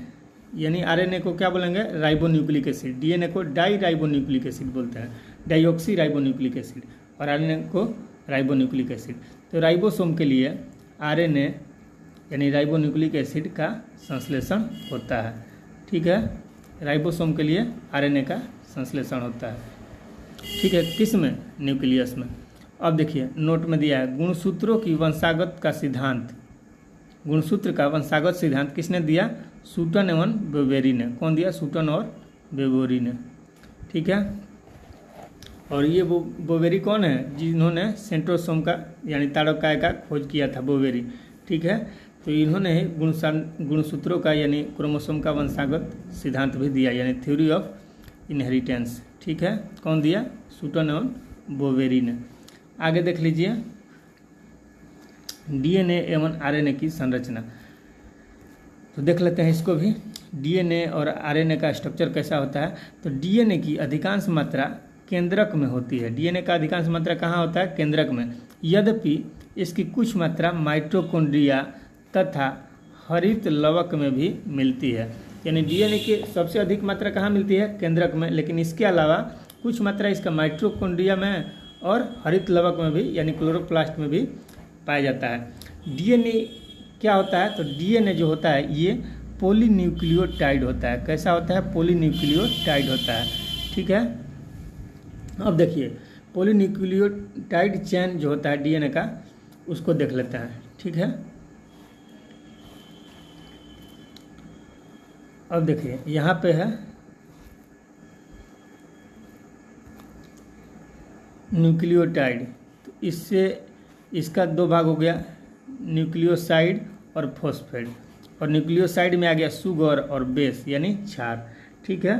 यानी आरएनए को क्या बोलेंगे, राइबोन्यूक्लिक एसिड, डीएनए को डाई राइबोन्यूक्लिक एसिड बोलते हैं, डाइऑक्सी राइबोन्यूक्लिक एसिड, और आरएनए को राइबोन्यूक्लिक एसिड। तो राइबोसोम के लिए आरएनए यानी राइबोन्यूक्लिक एसिड का संश्लेषण होता है। ठीक है, राइबोसोम के लिए आरएनए का संश्लेषण होता है। ठीक है, किस में? न्यूक्लियस में। अब देखिए नोट में दिया है गुणसूत्रों की वंशागत का सिद्धांत। गुणसूत्र का वंशागत सिद्धांत किसने दिया? सूटन एवं बोवेरी ने। कौन दिया? सूटन और बोवेरी ने। ठीक है, और ये बोवेरी कौन है? जिन्होंने सेंट्रोसोम का यानी तारकाय का खोज किया था, बोवेरी। ठीक है, तो इन्होंने ही गुणसूत्रों का यानी क्रोमोसोम का वंशागत सिद्धांत भी दिया, यानी थ्योरी ऑफ इनहेरिटेंस। ठीक है, कौन दिया? सूटन एवं बोवेरी ने। आगे देख लीजिए डीएनए एवं आरएनए की संरचना। तो देख लेते हैं इसको भी, डीएनए और आरएनए का स्ट्रक्चर कैसा होता है। तो डीएनए की अधिकांश मात्रा केंद्रक में होती है। डीएनए का अधिकांश मात्रा कहाँ होता है? केंद्रक में। यद्यपि इसकी कुछ मात्रा माइटोकॉन्ड्रिया तथा हरित लवक में भी मिलती है। यानी डीएनए की सबसे अधिक मात्रा कहाँ मिलती है? केंद्रक में, लेकिन इसके अलावा कुछ मात्रा इसका माइटोकॉन्ड्रिया में और हरित लवक में भी यानी क्लोरोप्लास्ट में भी पाया जाता है। डीएनए क्या होता है? तो डीएनए जो होता है ये पॉलीन्यूक्लियोटाइड होता है। कैसा होता है? पॉलीन्यूक्लियोटाइड होता है। ठीक है, अब देखिए पॉलीन्यूक्लियोटाइड चेन जो होता है डीएनए का, उसको देख लेते हैं। ठीक है, अब देखिए यहाँ पे है न्यूक्लियोटाइड। तो इससे इसका दो भाग हो गया, न्यूक्लियोसाइड और फॉस्फेट। और न्यूक्लियोसाइड में आ गया सुगर और बेस यानी क्षार। ठीक है,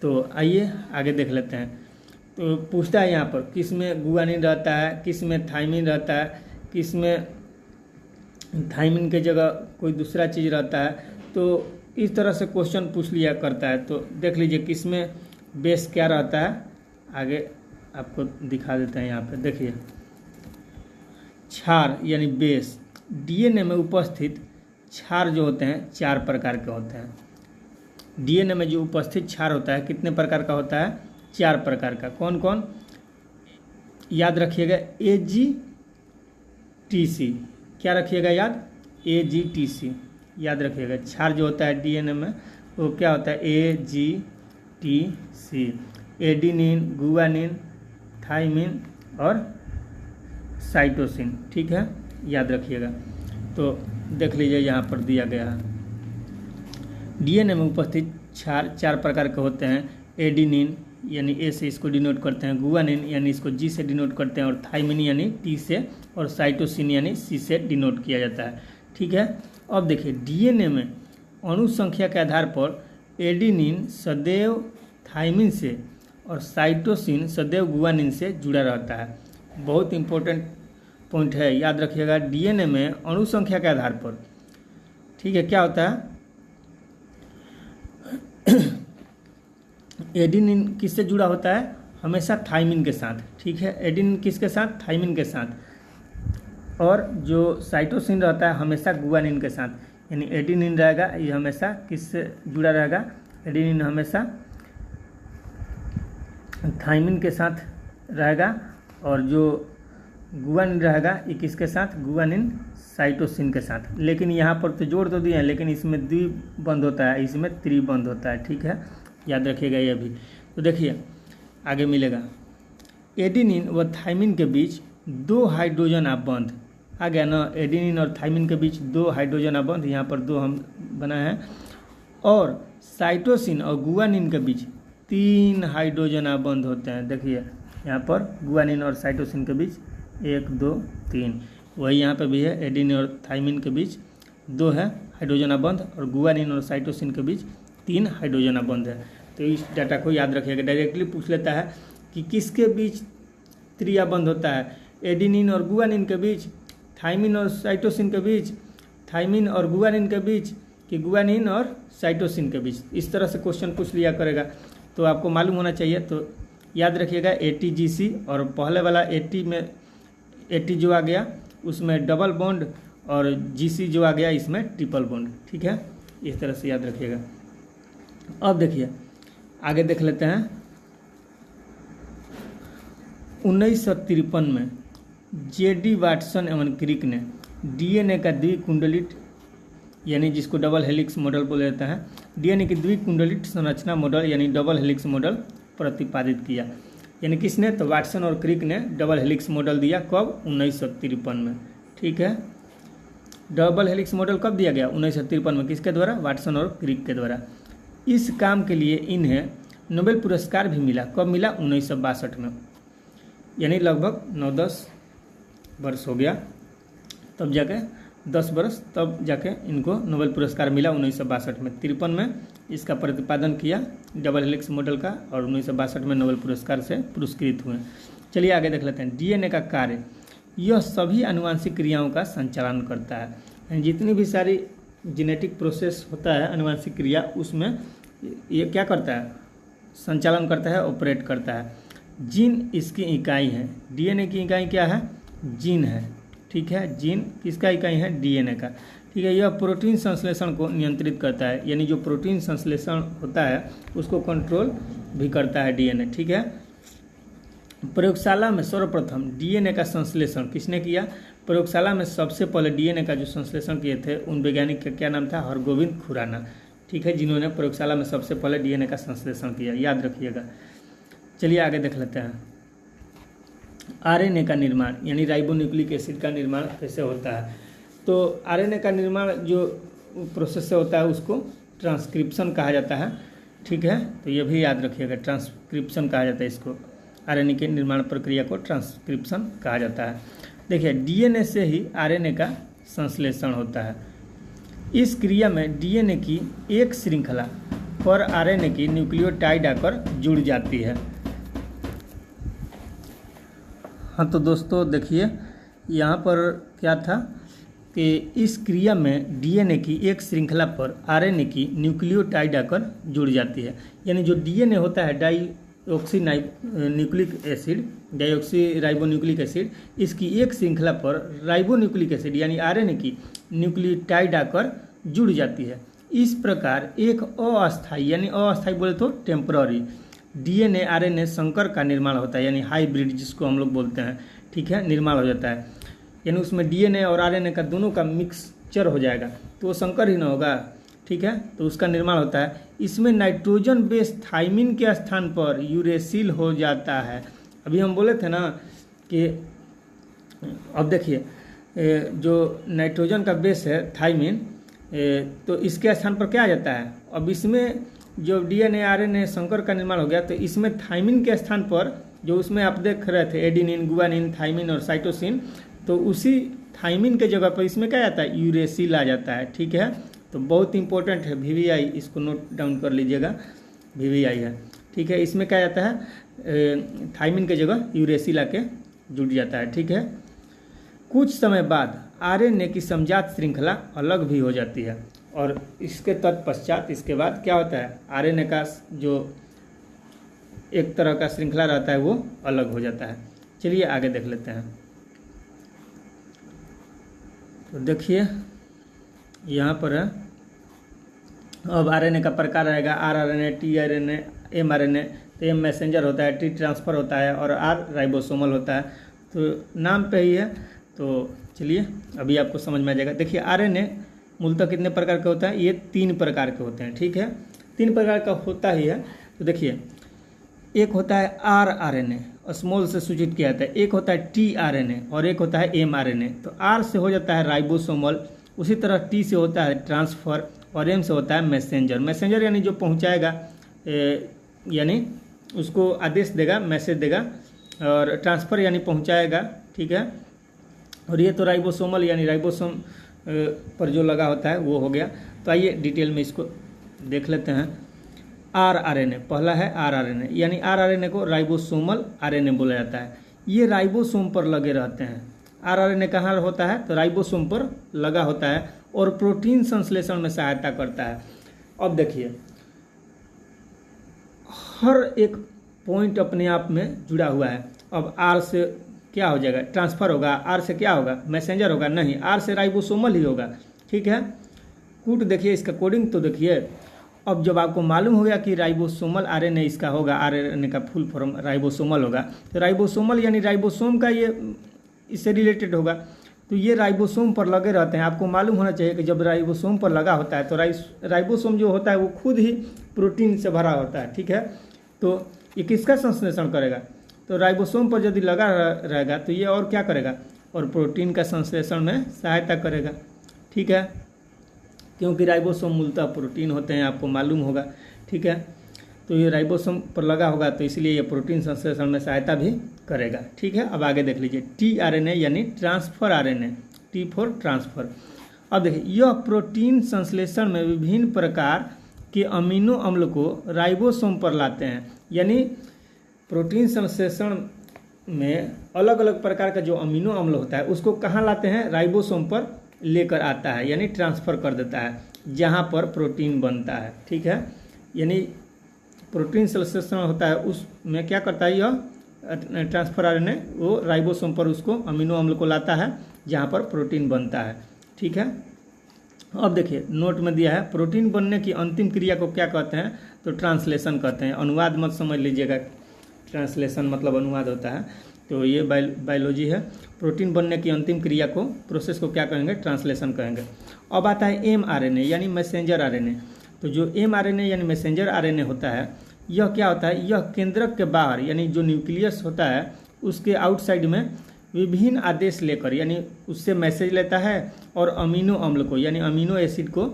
तो आइए आगे देख लेते हैं। तो पूछता है यहाँ पर किस में गुआनिन रहता है, किस में थाइमिन रहता है, किस में थाइमिन के जगह कोई दूसरा चीज़ रहता है। तो इस तरह से क्वेश्चन पूछ लिया करता है। तो देख लीजिए किस में बेस क्या रहता है, आगे आपको दिखा देते हैं। यहाँ पे देखिए क्षार यानी बेस। डीएनए में उपस्थित क्षार जो होते हैं 4 प्रकार के होते हैं। डीएनए में जो उपस्थित क्षार होता है कितने प्रकार का होता है? 4 प्रकार का। कौन कौन? याद रखिएगा AGTC। क्या रखिएगा याद? AGTC याद रखिएगा। क्षार जो होता है डीएनए में वो क्या होता है? AGTC। एडिनिन, गुआनिन, थाइमिन और साइटोसिन। ठीक है, याद रखिएगा। तो देख लीजिए यहाँ पर दिया गया है डीएनए में उपस्थित क्षार 4 प्रकार के होते हैं। एडिनिन यानी ए से इसको डिनोट करते हैं, गुआनिन यानी इसको जी से डिनोट करते हैं, और थाइमिन यानी टी से, और साइटोसिन यानी सी से डिनोट किया जाता है। ठीक है, अब देखिए डीएनए में अणु संख्या के आधार पर एडिनिन सदैव थाइमिन से और साइटोसिन सदैव गुआनिन से जुड़ा रहता है। बहुत इंपॉर्टेंट पॉइंट है, याद रखिएगा। डीएनए में अणु संख्या के आधार पर, ठीक है, क्या होता है? एडिनिन किससे जुड़ा होता है? हमेशा थाइमिन के साथ। ठीक है, एडिनिन किसके साथ? थाइमिन के साथ। और जो साइटोसिन रहता है हमेशा गुआनिन के साथ। यानी एडिनिन रहेगा ये हमेशा किससे जुड़ा रहेगा? एडिनिन हमेशा थाइमिन के साथ रहेगा, और जो गुआनिन रहेगा ये किसके साथ? गुआनिन साइटोसिन के साथ। लेकिन यहाँ पर तो जोड़ तो दिए हैं, लेकिन इसमें द्विबंध होता है, इसमें त्रिबंध होता है। ठीक है, याद रखिएगा ये भी। तो देखिए आगे मिलेगा एडिनिन व थाइमिन के बीच 2 हाइड्रोजन बंध। आ गया ना, एडिनिन और थाइमिन के बीच 2 हाइड्रोजन बंध, यहाँ पर 2 हम बनाए हैं। और साइटोसिन और गुआनिन के बीच 3 हाइड्रोजन बंध होते हैं। देखिए यहाँ पर गुआनिन और साइटोसिन के बीच 1 2 3, वही यहाँ पे भी है। एडिनिन और थाइमिन के बीच 2 है हाइड्रोजन बंध, और गुआनिन और साइटोसिन के बीच 3 हाइड्रोजन बंध है। तो इस डाटा को याद रखिएगा। डायरेक्टली पूछ लेता है कि किसके बीच त्रिबंध होता है? एडिनिन और गुआनिन के बीच, थाइमिन और साइटोसिन के बीच, थाइमिन और गुआनिन के बीच, कि गुआनिन और साइटोसिन के बीच। इस तरह से क्वेश्चन पूछ लिया करेगा, तो आपको मालूम होना चाहिए। तो याद रखिएगा ATGC, और पहले वाला 80 में 80 जो आ गया उसमें डबल बॉन्ड, और GC जो आ गया इसमें ट्रिपल बॉन्ड। ठीक है, इस तरह से याद रखिएगा। अब देखिए आगे देख लेते हैं 1953 में J.D. वाटसन एवं क्रिक ने डीएनए का द्विकुंडलित यानी जिसको डबल हेलिक्स मॉडल बोला जाता है, डीएनए की द्विकुंडलित संरचना मॉडल यानी डबल हेलिक्स मॉडल प्रतिपादित किया। यानी किसने? तो वाटसन और क्रिक ने डबल हेलिक्स मॉडल दिया। कब? 1953 में। ठीक है, डबल हेलिक्स मॉडल कब दिया गया? 1953 में। किसके द्वारा? वाटसन और क्रिक के द्वारा। इस काम के लिए इन्हें नोबेल पुरस्कार भी मिला। कब मिला? 1962 में। यानी लगभग 9-10 वर्ष हो गया, तब जाके 10 वर्ष तब जाके इनको नोबेल पुरस्कार मिला 1962 में। 53 में इसका प्रतिपादन किया डबल हेलिक्स मॉडल का, और 1962 में नोबेल पुरस्कार से पुरस्कृत हुए। चलिए आगे देख लेते हैं। डीएनए का कार्य, यह सभी आनुवांशिक क्रियाओं का संचालन करता है। जितनी भी सारी जेनेटिक प्रोसेस होता है, आनुवांशिक क्रिया, उसमें ये क्या करता है? संचालन करता है, ऑपरेट करता है। जीन इसकी इकाई है। डीएनए की इकाई क्या है? जीन है। ठीक है, जीन किसका इकाई है? डीएनए का। ठीक है, यह प्रोटीन संश्लेषण को नियंत्रित करता है, यानी जो प्रोटीन संश्लेषण होता है उसको कंट्रोल भी करता है डीएनए। ठीक है, प्रयोगशाला में सर्वप्रथम डीएनए का संश्लेषण किसने किया? प्रयोगशाला में सबसे पहले डीएनए का जो संश्लेषण किए थे उन वैज्ञानिक का क्या नाम था? हरगोविंद खुराना। ठीक है, जिन्होंने प्रयोगशाला में सबसे पहले डीएनए का संश्लेषण किया, याद रखिएगा। चलिए आगे देख लेते हैं। आरएनए का निर्माण यानी राइबोन्यूक्लिक एसिड का निर्माण कैसे होता है? तो आरएनए का निर्माण जो प्रोसेस से होता है उसको ट्रांसक्रिप्शन कहा जाता है। ठीक है, तो ये भी याद रखिएगा, ट्रांसक्रिप्शन कहा जाता है इसको। आरएनए के निर्माण प्रक्रिया को ट्रांसक्रिप्शन कहा जाता है। देखिए, डीएनए से ही आरएनए का संश्लेषण होता है। इस क्रिया में डीएनए की एक श्रृंखला पर आरएनए की न्यूक्लियोटाइड आकर जुड़ जाती है। हाँ, तो दोस्तों देखिए, यहाँ पर क्या था कि इस क्रिया में डीएनए की एक श्रृंखला पर आरएनए की न्यूक्लियोटाइड आकर जुड़ जाती है। यानी जो डीएनए होता है डाईऑक्सी राइबोन्यूक्लिक एसिड, इसकी एक श्रृंखला पर राइबोन्यूक्लिक एसिड यानी आरएनए की न्यूक्लियोटाइड आकर जुड़ जाती है। इस प्रकार एक अस्थायी यानी अस्थायी बोले तो टेम्पररी डीएनए आरएनए संकर का निर्माण होता है, यानी हाइब्रिड जिसको हम लोग बोलते हैं। ठीक है, निर्माण हो जाता है, यानी उसमें डीएनए और आरएनए का दोनों का मिक्सचर हो जाएगा, तो वो संकर ही ना होगा। ठीक है, तो उसका निर्माण होता है। इसमें नाइट्रोजन बेस थाइमिन के स्थान पर यूरेसिल हो जाता है। अभी हम बोले थे ना कि अब देखिए, जो नाइट्रोजन का बेस है थाइमिन, तो इसके स्थान पर क्या आ जाता है? अब इसमें जो डीएनए आरएनए संकर का निर्माण हो गया, तो इसमें थाइमिन के स्थान पर जो उसमें आप देख रहे थे एडिनिन, गुआनिन, थाइमिन और साइटोसिन, तो उसी थाइमिन के जगह पर इसमें क्या आता है? यूरेसिल आ जाता है। ठीक है, तो बहुत इंपॉर्टेंट है VVI, इसको नोट डाउन कर लीजिएगा, VVI है। ठीक है, इसमें क्या आता है? थाइमिन के जगह यूरेसिल आके जुड़ जाता है। ठीक है, कुछ समय बाद आरएनए की समजात श्रृंखला अलग भी हो जाती है, और इसके तत्पश्चात इसके बाद क्या होता है? आरएनए का जो एक तरह का श्रृंखला रहता है वो अलग हो जाता है। चलिए आगे देख लेते हैं। तो देखिए यहाँ पर है, अब आरएनए का प्रकार रहेगा आरआरएनए, टीआरएनए, एमआरएनए। तो एम मैसेंजर होता है, टी ट्रांसफर होता है, और आर राइबोसोमल होता है। तो नाम पे ही है, तो चलिए अभी आपको समझ में आ जाएगा। देखिए, आरएनए मूलतः कितने प्रकार के होता है? ये 3 प्रकार के होते हैं। ठीक है, 3 प्रकार का होता ही है। तो देखिए, एक होता है आरआरएनए, स्मॉल से सूचित किया जाता है। एक होता है टीआरएनए और एक होता है एमआरएनए। तो आर से हो जाता है राइबोसोमल, उसी तरह टी से होता है ट्रांसफर, और एम से होता है मैसेंजर। मैसेंजर यानी जो पहुंचाएगा, यानी उसको आदेश देगा, मैसेज देगा, और ट्रांसफर यानी पहुंचाएगा। ठीक है, और ये तो राइबोसोमल यानी राइबोसोम पर जो लगा होता है वो हो गया। तो आइए डिटेल में इसको देख लेते हैं। आरआरएनए पहला है आरआरएनए, यानी आरआरएनए को राइबोसोमल आरएनए बोला जाता है। ये राइबोसोम पर लगे रहते हैं। आरआरएनए कहाँ होता है? तो राइबोसोम पर लगा होता है और प्रोटीन संश्लेषण में सहायता करता है। अब देखिए, हर एक पॉइंट अपने आप में जुड़ा हुआ है। अब आर से क्या हो जाएगा? ट्रांसफर होगा। आर से क्या होगा? मैसेंजर होगा? नहीं, आर से राइबोसोमल ही होगा। ठीक है, कूट देखिए इसका कोडिंग तो देखिए, अब जब आपको मालूम हो गया कि राइबोसोमल आरएनए इसका होगा, आरएनए का फुल फॉर्म राइबोसोमल होगा, तो राइबोसोमल यानी राइबोसोम का ये इससे रिलेटेड होगा। तो ये राइबोसोम पर लगे रहते हैं। आपको मालूम होना चाहिए कि जब राइबोसोम पर लगा होता है तो राइबोसोम जो होता है वो खुद ही प्रोटीन से भरा होता है, ठीक है। तो ये किसका संश्लेषण करेगा, तो राइबोसोम पर यदि लगा रहेगा तो ये और क्या करेगा, और प्रोटीन का संश्लेषण में सहायता करेगा, ठीक है, क्योंकि राइबोसोम मूलतः प्रोटीन होते हैं, आपको मालूम होगा, ठीक है। तो ये राइबोसोम पर लगा होगा तो इसलिए ये प्रोटीन संश्लेषण में सहायता भी करेगा, ठीक है। अब आगे देख लीजिए टीआरएनए यानी transfer RNA, T for transfer. अब देखिए यह प्रोटीन संश्लेषण में विभिन्न प्रकार के अमीनो अम्ल को राइबोसोम पर लाते हैं, यानी प्रोटीन संश्लेषण में अलग अलग प्रकार का जो अमीनो अम्ल होता है उसको कहाँ लाते हैं, राइबोसोम पर लेकर आता है, यानी ट्रांसफ़र कर देता है जहाँ पर प्रोटीन बनता है, ठीक है। यानी प्रोटीन संश्लेषण होता है उसमें क्या करता है, यह ट्रांसफर आरएनए वो राइबोसोम पर उसको अमीनो अम्ल को लाता है जहाँ पर प्रोटीन बनता है, ठीक है। अब देखिए नोट में दिया है प्रोटीन बनने की अंतिम क्रिया को क्या कहते हैं, तो ट्रांसलेशन कहते हैं। अनुवाद मत समझ लीजिएगा, ट्रांसलेशन मतलब अनुवाद होता है। तो ये बायोलॉजी है। प्रोटीन बनने की अंतिम क्रिया को, प्रोसेस को क्या कहेंगे, ट्रांसलेशन कहेंगे। अब आता है एमआरएनए यानी मैसेंजर आरएनए। तो जो एमआरएनए यानी मैसेंजर आरएनए होता है यह क्या होता है, यह केंद्रक के बाहर यानी जो न्यूक्लियस होता है उसके आउटसाइड में विभिन्न आदेश लेकर यानी उससे मैसेज लेता है और अमीनो अम्ल को यानी अमीनो एसिड को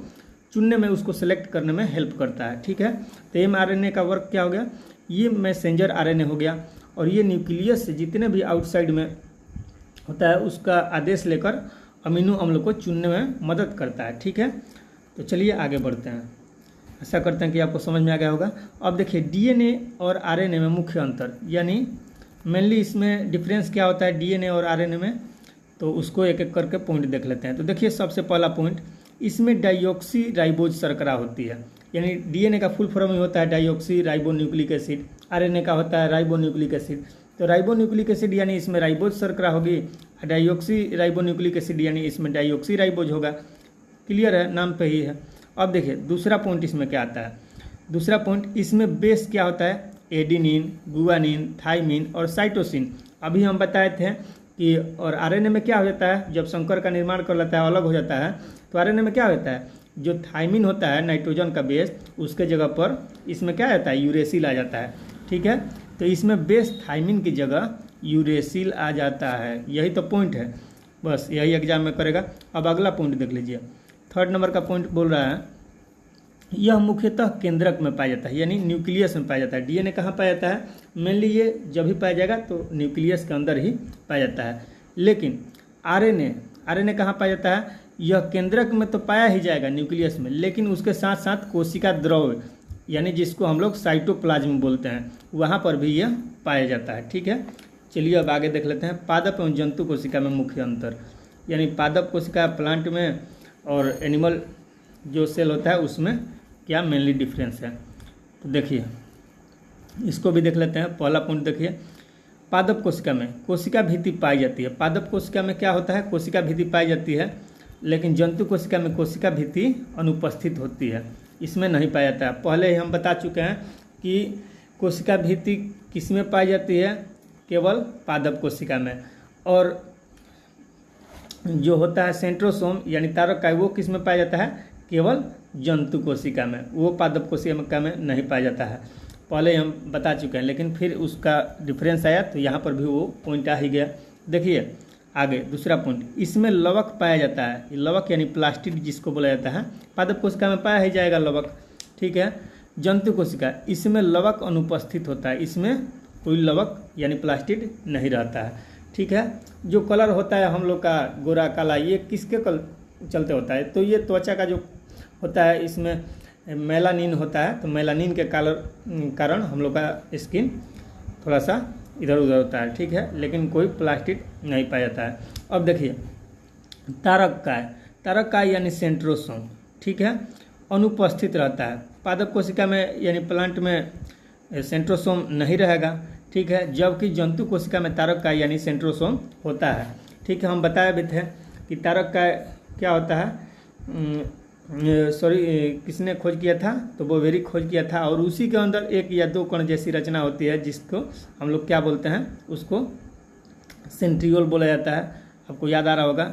चुनने में, उसको सेलेक्ट करने में हेल्प करता है, ठीक है। तो एमआरएनए का वर्क क्या हो गया, ये मैसेंजर आरएनए हो गया और ये न्यूक्लियस से जितने भी आउटसाइड में होता है उसका आदेश लेकर अमीनो अम्ल को चुनने में मदद करता है, ठीक है। तो चलिए आगे बढ़ते हैं। ऐसा करते हैं कि आपको समझ में आ गया होगा। अब देखिए डीएनए और आरएनए में मुख्य अंतर, यानी मेनली इसमें डिफरेंस क्या होता है डीएनए और आरएनए में, तो उसको एक एक करके पॉइंट देख लेते हैं। तो देखिए सबसे पहला पॉइंट, इसमें डाइऑक्सी राइबोज शर्करा होती है, यानी डीएनए का फुल फॉर्म ही होता है dioxy ribo nucleic acid, RNA का होता है राइबो न्यूक्लिक एसिड। तो राइबो न्यूक्लिक एसिड यानी इसमें राइबोज शर्करा होगी, डाइऑक्सी राइबो न्यूक्लिक एसिड यानी इसमें डाइऑक्सी राइबोज होगा। क्लियर है, नाम पे ही है। अब देखिए दूसरा पॉइंट इसमें क्या आता है, दूसरा पॉइंट इसमें बेस क्या होता है, एडिनिन, गुआनिन, थाइमिन और साइटोसिन। अभी हम बताए थे कि और आरएनए में क्या हो जाता है, जब संकर का निर्माण कर लेता है अलग हो जाता है, तो आरएनए में क्या होता है, जो थाइमिन होता है नाइट्रोजन का बेस, उसके जगह पर इसमें क्या आता है, यूरेसिल आ जाता है, ठीक है। तो इसमें बेस थाइमिन की जगह यूरेसिल आ जाता है, यही तो पॉइंट है, बस यही एग्जाम में करेगा। अब अगला पॉइंट देख लीजिए, थर्ड नंबर का पॉइंट बोल रहा है यह मुख्यतः केंद्रक में पाया जाता है, यानी न्यूक्लियस में पाया जाता है। डीएनए कहाँ पाया जाता है, मेनली ये जब भी पाया जाएगा तो न्यूक्लियस के अंदर ही पाया जाता है। लेकिन आरएनए कहाँ पाया जाता है, यह केंद्रक में तो पाया ही जाएगा न्यूक्लियस में, लेकिन उसके साथ साथ कोशिका द्रव यानी जिसको हम लोग साइटोप्लाज्म बोलते हैं वहाँ पर भी यह पाया जाता है, ठीक है। चलिए अब आगे देख लेते हैं पादप एवं जंतु कोशिका में मुख्य अंतर, यानी पादप कोशिका प्लांट में और एनिमल जो सेल होता है उसमें क्या मेनली डिफरेंस है। तो देखिए इसको भी देख लेते हैं। पहला पॉइंट देखिए, पादप कोशिका में कोशिका भित्ति पाई जाती है। पादप कोशिका में क्या होता है, कोशिका भित्ति पाई जाती है, लेकिन जंतु कोशिका में कोशिका भित्ति अनुपस्थित होती है, इसमें नहीं पाया जाता है। पहले ही हम बता चुके हैं कि कोशिका भित्ति किस में पाई जाती है, केवल पादप कोशिका में, और जो होता है सेंट्रोसोम यानी तारक का वो किस में पाया जाता है, केवल जंतु कोशिका में, वो पादप कोशिका में नहीं पाया जाता है। पहले हम बता चुके हैं, लेकिन फिर उसका डिफरेंस आया तो यहाँ पर भी वो पॉइंट आ ही गया। देखिए आगे दूसरा पॉइंट, इसमें लवक पाया जाता है। लवक यानी प्लास्टिड जिसको बोला जाता है, पादप कोशिका में पाया ही जाएगा लवक, ठीक है। जंतु कोशिका, इसमें लवक अनुपस्थित होता है, इसमें कोई लवक यानी प्लास्टिड नहीं रहता है, ठीक है। जो कलर होता है हम लोग का गोरा काला, ये किसके चलते होता है, तो ये त्वचा का जो होता है इसमें मेलानिन होता है, तो मेलानिन के कारण हम लोग का स्किन थोड़ा सा इधर उधर होता है, ठीक है, लेकिन कोई प्लास्टिक नहीं पाया जाता है। अब देखिए तारक काय यानी सेंट्रोसोम, ठीक है, अनुपस्थित रहता है। पादप कोशिका में यानी प्लांट में सेंट्रोसोम नहीं रहेगा, ठीक है, जबकि जंतु कोशिका में तारक काय यानी सेंट्रोसोम होता है, ठीक है। हम बताए भी थे कि तारक काय क्या होता है, सॉरी किसने खोज किया था, तो बोवेरी खोज किया था। और उसी के अंदर एक या दो कण जैसी रचना होती है जिसको हम लोग क्या बोलते हैं, उसको सेंट्रियोल बोला जाता है। आपको याद आ रहा होगा,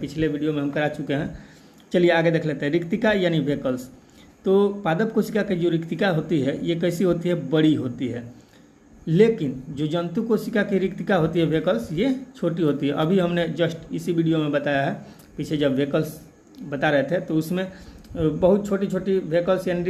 पिछले वीडियो में हम करा चुके हैं। चलिए आगे देख लेते हैं। रिक्तिका यानी वेकल्स। तो पादप कोशिका की जो रिक्तिका होती है ये कैसी होती है, बड़ी होती है। लेकिन जो जंतु कोशिका की रिक्तिका होती है वेकल्स, ये छोटी होती है। अभी हमने जस्ट इसी वीडियो में बताया है, पीछे जब वेकल्स बता रहे थे तो उसमें बहुत छोटी छोटी वेकल्स यानी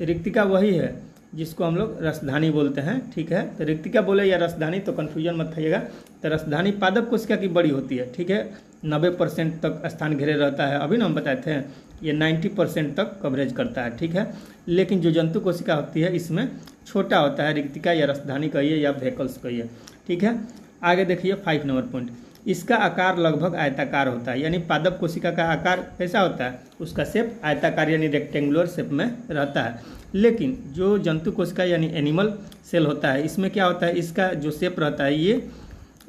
रिक्तिका वही है जिसको हम लोग रसधानी बोलते हैं। ठीक है, तो रिक्तिका बोले या रसधानी तो कन्फ्यूजन मत खाइएगा। तो रसधानी पादप कोशिका की बड़ी होती है। ठीक है, 90% तक स्थान घेरे रहता है। अभी ना हम बताए थे ये 90% तक कवरेज करता है। ठीक है, लेकिन जो जंतु कोशिका होती है इसमें छोटा होता है, रिक्तिका या रसधानी कहिए या वेकल्स कहिए। ठीक है, आगे देखिए 5 नंबर पॉइंट। इसका आकार लगभग आयताकार होता है, यानी पादप कोशिका का आकार कैसा होता है, उसका शेप आयताकार यानी रेक्टेंगुलर शेप में रहता है। लेकिन जो जंतु कोशिका यानी एनिमल सेल होता है इसमें क्या होता है, इसका जो शेप रहता है ये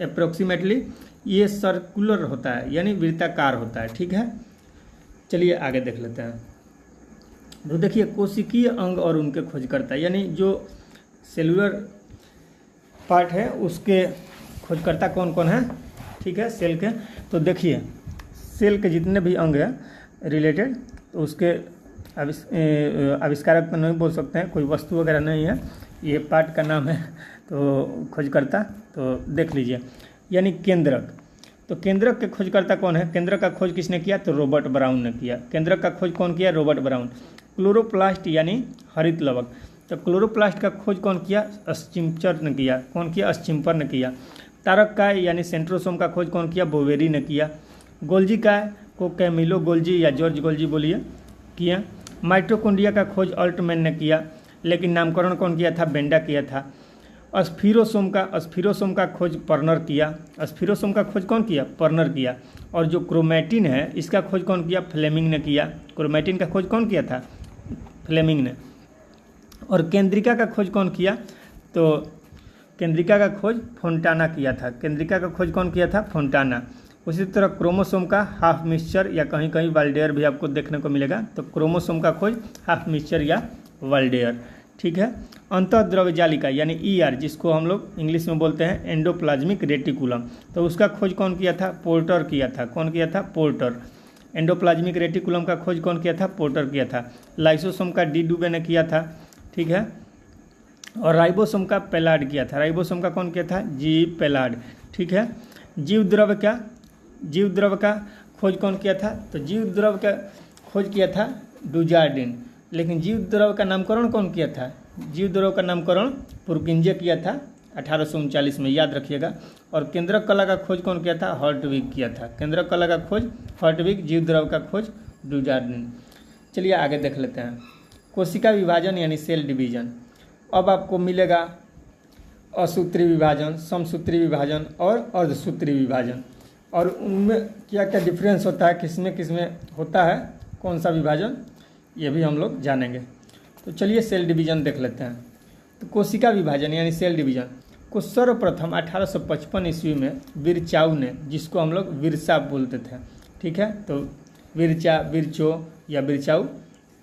अप्रोक्सीमेटली ये सर्कुलर होता है यानी वृत्ताकार होता है। ठीक है, चलिए आगे देख लेते हैं। तो देखिए कोशिकीय अंग और उनके खोजकर्ता, यानी जो सेलुलर पार्ट है उसके खोजकर्ता कौन कौन है। ठीक है, सेल के, तो देखिए सेल के जितने भी अंग हैं रिलेटेड, तो उसके आविष्कारक तो नहीं बोल सकते हैं, कोई वस्तु वगैरह नहीं है, ये पार्ट का नाम है। तो खोजकर्ता तो देख लीजिए, यानी केंद्रक। तो केंद्रक के खोजकर्ता कौन है, केंद्रक का खोज किसने किया, तो रॉबर्ट ब्राउन ने किया। केंद्रक का खोज कौन किया, रॉबर्ट ब्राउन। क्लोरोप्लास्ट यानी हरित लवक, तो क्लोरोप्लास्ट का खोज कौन किया, स्चिम्पर ने किया। कौन किया, स्चिम्पर ने किया। तारक काय यानी सेंट्रोसोम का खोज कौन किया, बोवेरी ने किया। गोल्जी काय को कैमिलो गोल्जी या जॉर्ज गोल्जी बोलिए किया। माइटोकॉन्ड्रिया का खोज अल्टमैन ने किया, लेकिन नामकरण कौन किया था, बेंडा किया था। स्फीरोसोम का खोज पर्नर किया। स्फीरोसोम का खोज कौन किया, पर्नर किया। और जो क्रोमैटिन है इसका खोज कौन किया, फ्लेमिंग ने किया। क्रोमैटिन का खोज कौन किया था, फ्लेमिंग ने। और केंद्रिका का खोज कौन किया, तो केंद्रिका का खोज फोंटाना किया था। केंद्रिका का खोज कौन किया था, फोंटाना। उसी तरह क्रोमोसोम का हाफ मिक्सचर या कहीं कहीं वाल्डेयर भी आपको देखने को मिलेगा, तो क्रोमोसोम का खोज हाफ मिक्सचर या वाल्डेयर। ठीक है, अंतःद्रव्य जालिका यानी ER जिसको हम लोग इंग्लिश में बोलते हैं एंडोप्लाज्मिक रेटिकुलम, तो उसका खोज कौन किया था, पोर्टर किया था। कौन किया था, पोर्टर। एंडोप्लाज्मिक रेटिकुलम का खोज कौन किया था, पोर्टर किया था। लाइसोसोम का डी डुबे ने किया था। ठीक है, और राइबोसोम का पेलार्ड किया था। राइबोसोम का कौन किया था, जी पेलार्ड। ठीक है, जीव द्रव का खोज कौन किया था, तो जीव द्रव का खोज किया था डुजार्डिन। लेकिन जीव द्रव का नामकरण कौन किया था, जीव द्रव का नामकरण पुरकिंजे किया था 1839 में, याद रखिएगा। और केंद्रक कला का खोज कौन किया था, हर्टविग किया था। केंद्रक कला का खोज हर्टविग, जीव द्रव का खोज डुजार्डिन। चलिए आगे देख लेते हैं। कोशिका विभाजन यानी सेल डिवीजन। अब आपको मिलेगा असूत्री विभाजन, समसूत्री विभाजन और अर्धसूत्री विभाजन, और उनमें क्या क्या डिफरेंस होता है, किसमें होता है कौन सा विभाजन, ये भी हम लोग जानेंगे। तो चलिए सेल डिवीजन देख लेते हैं। तो कोशिका विभाजन यानी सेल डिवीजन को सर्वप्रथम 1855 ईस्वी में विरचाऊ ने, जिसको हम लोग विरसा बोलते थे। ठीक है, तो विरचा, विरचो या विरचाऊ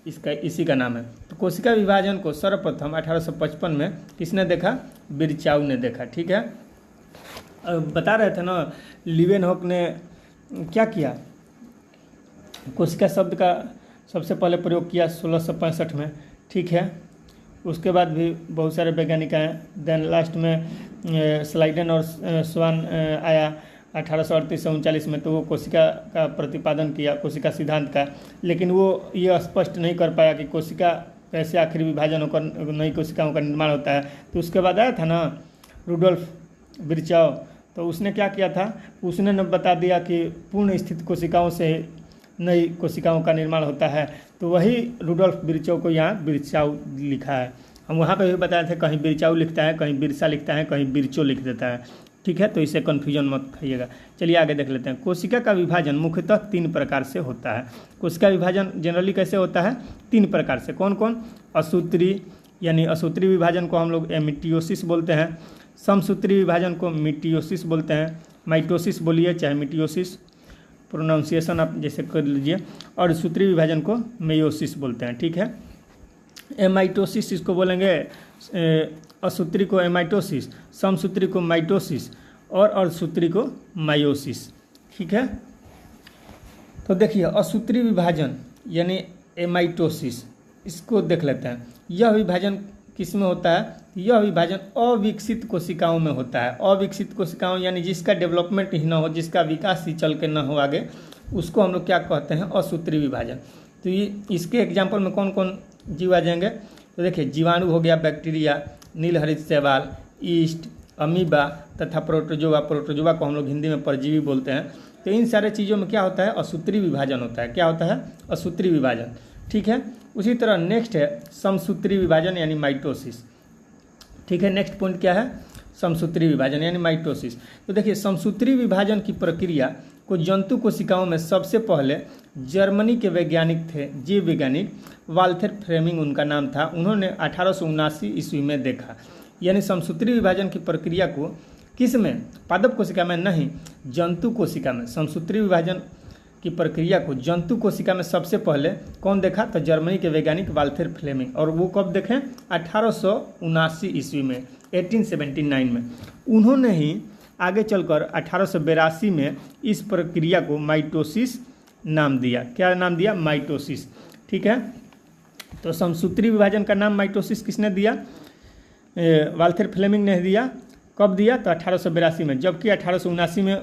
इसका इसी का नाम है। तो कोशिका विभाजन को सर्वप्रथम 1855 में किसने देखा, विरचाऊ ने देखा। ठीक है, बता रहे थे ना लीवेनहॉक ने क्या किया, कोशिका शब्द का सबसे पहले प्रयोग किया 1665 में। ठीक है, उसके बाद भी बहुत सारे वैज्ञानिक आए। देन लास्ट में स्लाइडन और स्वान आया 1838 से 39 में, तो वो कोशिका का प्रतिपादन किया, कोशिका सिद्धांत का। लेकिन वो ये स्पष्ट नहीं कर पाया कि कोशिका कैसे आखिर विभाजन होकर नई कोशिकाओं का निर्माण होता है। तो उसके बाद आया था ना रुडोल्फ विरचाउ, तो उसने क्या किया था, उसने न बता दिया कि पूर्ण स्थित कोशिकाओं से नई कोशिकाओं का निर्माण होता है। तो वही रुडोल्फ विरचाउ को यहाँ विरचाउ लिखा है। हम वहाँ पे भी बताए थे, कहीं विरचाउ लिखता है, कहीं बिरसा लिखता है, कहीं विरचो लिख देता है। ठीक है, तो इसे कन्फ्यूजन मत खाइएगा। चलिए आगे देख लेते हैं। कोशिका का विभाजन मुख्यतः 3 प्रकार से होता है। कोशिका विभाजन जनरली कैसे होता है, 3 प्रकार से। कौन कौन, असूत्री यानी असूत्री विभाजन को हम लोग एमिटियोसिस बोलते हैं। समसूत्री विभाजन को मिटियोसिस बोलते हैं, माइटोसिस बोलिए चाहे मिटियोसिस। प्रोनाउंसिएशन आप जैसे कर लीजिए। और सूत्री विभाजन को मेयोसिस बोलते हैं, ठीक है। एमाइटोसिस इसको बोलेंगे, असूत्री को एमाइटोसिस, समसूत्री को माइटोसिस और अर्धसूत्री को मायोसिस, ठीक है। तो देखिए असूत्री विभाजन यानी एमाइटोसिस, इसको देख लेते हैं। यह विभाजन किस में होता है? यह विभाजन अविकसित कोशिकाओं में होता है। अविकसित कोशिकाओं यानी जिसका डेवलपमेंट ही ना हो, जिसका विकास ही चल के ना हो आगे, उसको हम लोग क्या कहते हैं? असूत्री विभाजन। तो ये इसके एग्जाम्पल में कौन कौन जीव आ जाएंगे? तो देखिए जीवाणु हो गया, बैक्टीरिया, नीलहरित शैवाल, ईस्ट, अमीबा तथा प्रोटोजोआ। प्रोटोजोआ को हम लोग हिंदी में परजीवी बोलते हैं। तो इन सारे चीज़ों में क्या होता है? असूत्री विभाजन होता है। क्या होता है? असूत्री विभाजन, ठीक है। उसी तरह नेक्स्ट है समसूत्री विभाजन यानी माइटोसिस, ठीक है। नेक्स्ट पॉइंट क्या है? समसूत्री विभाजन यानी माइटोसिस। तो देखिए समसूत्री विभाजन की प्रक्रिया को जंतु कोशिकाओं में सबसे पहले जर्मनी के वैज्ञानिक थे, जीव वैज्ञानिक वाल्थर फ्लेमिंग उनका नाम था। उन्होंने 1879 ईस्वी में देखा। यानी समसूत्री विभाजन की प्रक्रिया को किस में? पादप कोशिका में नहीं, जंतु कोशिका में। समसूत्री विभाजन की प्रक्रिया को जंतु कोशिका में सबसे पहले कौन देखा? तो जर्मनी के वैज्ञानिक वाल्थर फ्लेमिंग। और वो कब देखें? 1879 ईस्वी में, 1879 में। उन्होंने ही आगे चलकर 1882 में इस प्रक्रिया को माइटोसिस नाम दिया। क्या नाम दिया? माइटोसिस, ठीक है। तो समसूत्री विभाजन का नाम माइटोसिस किसने दिया? वाल्थर फ्लेमिंग ने दिया। कब दिया? तो 1882 में। जबकि 1879 में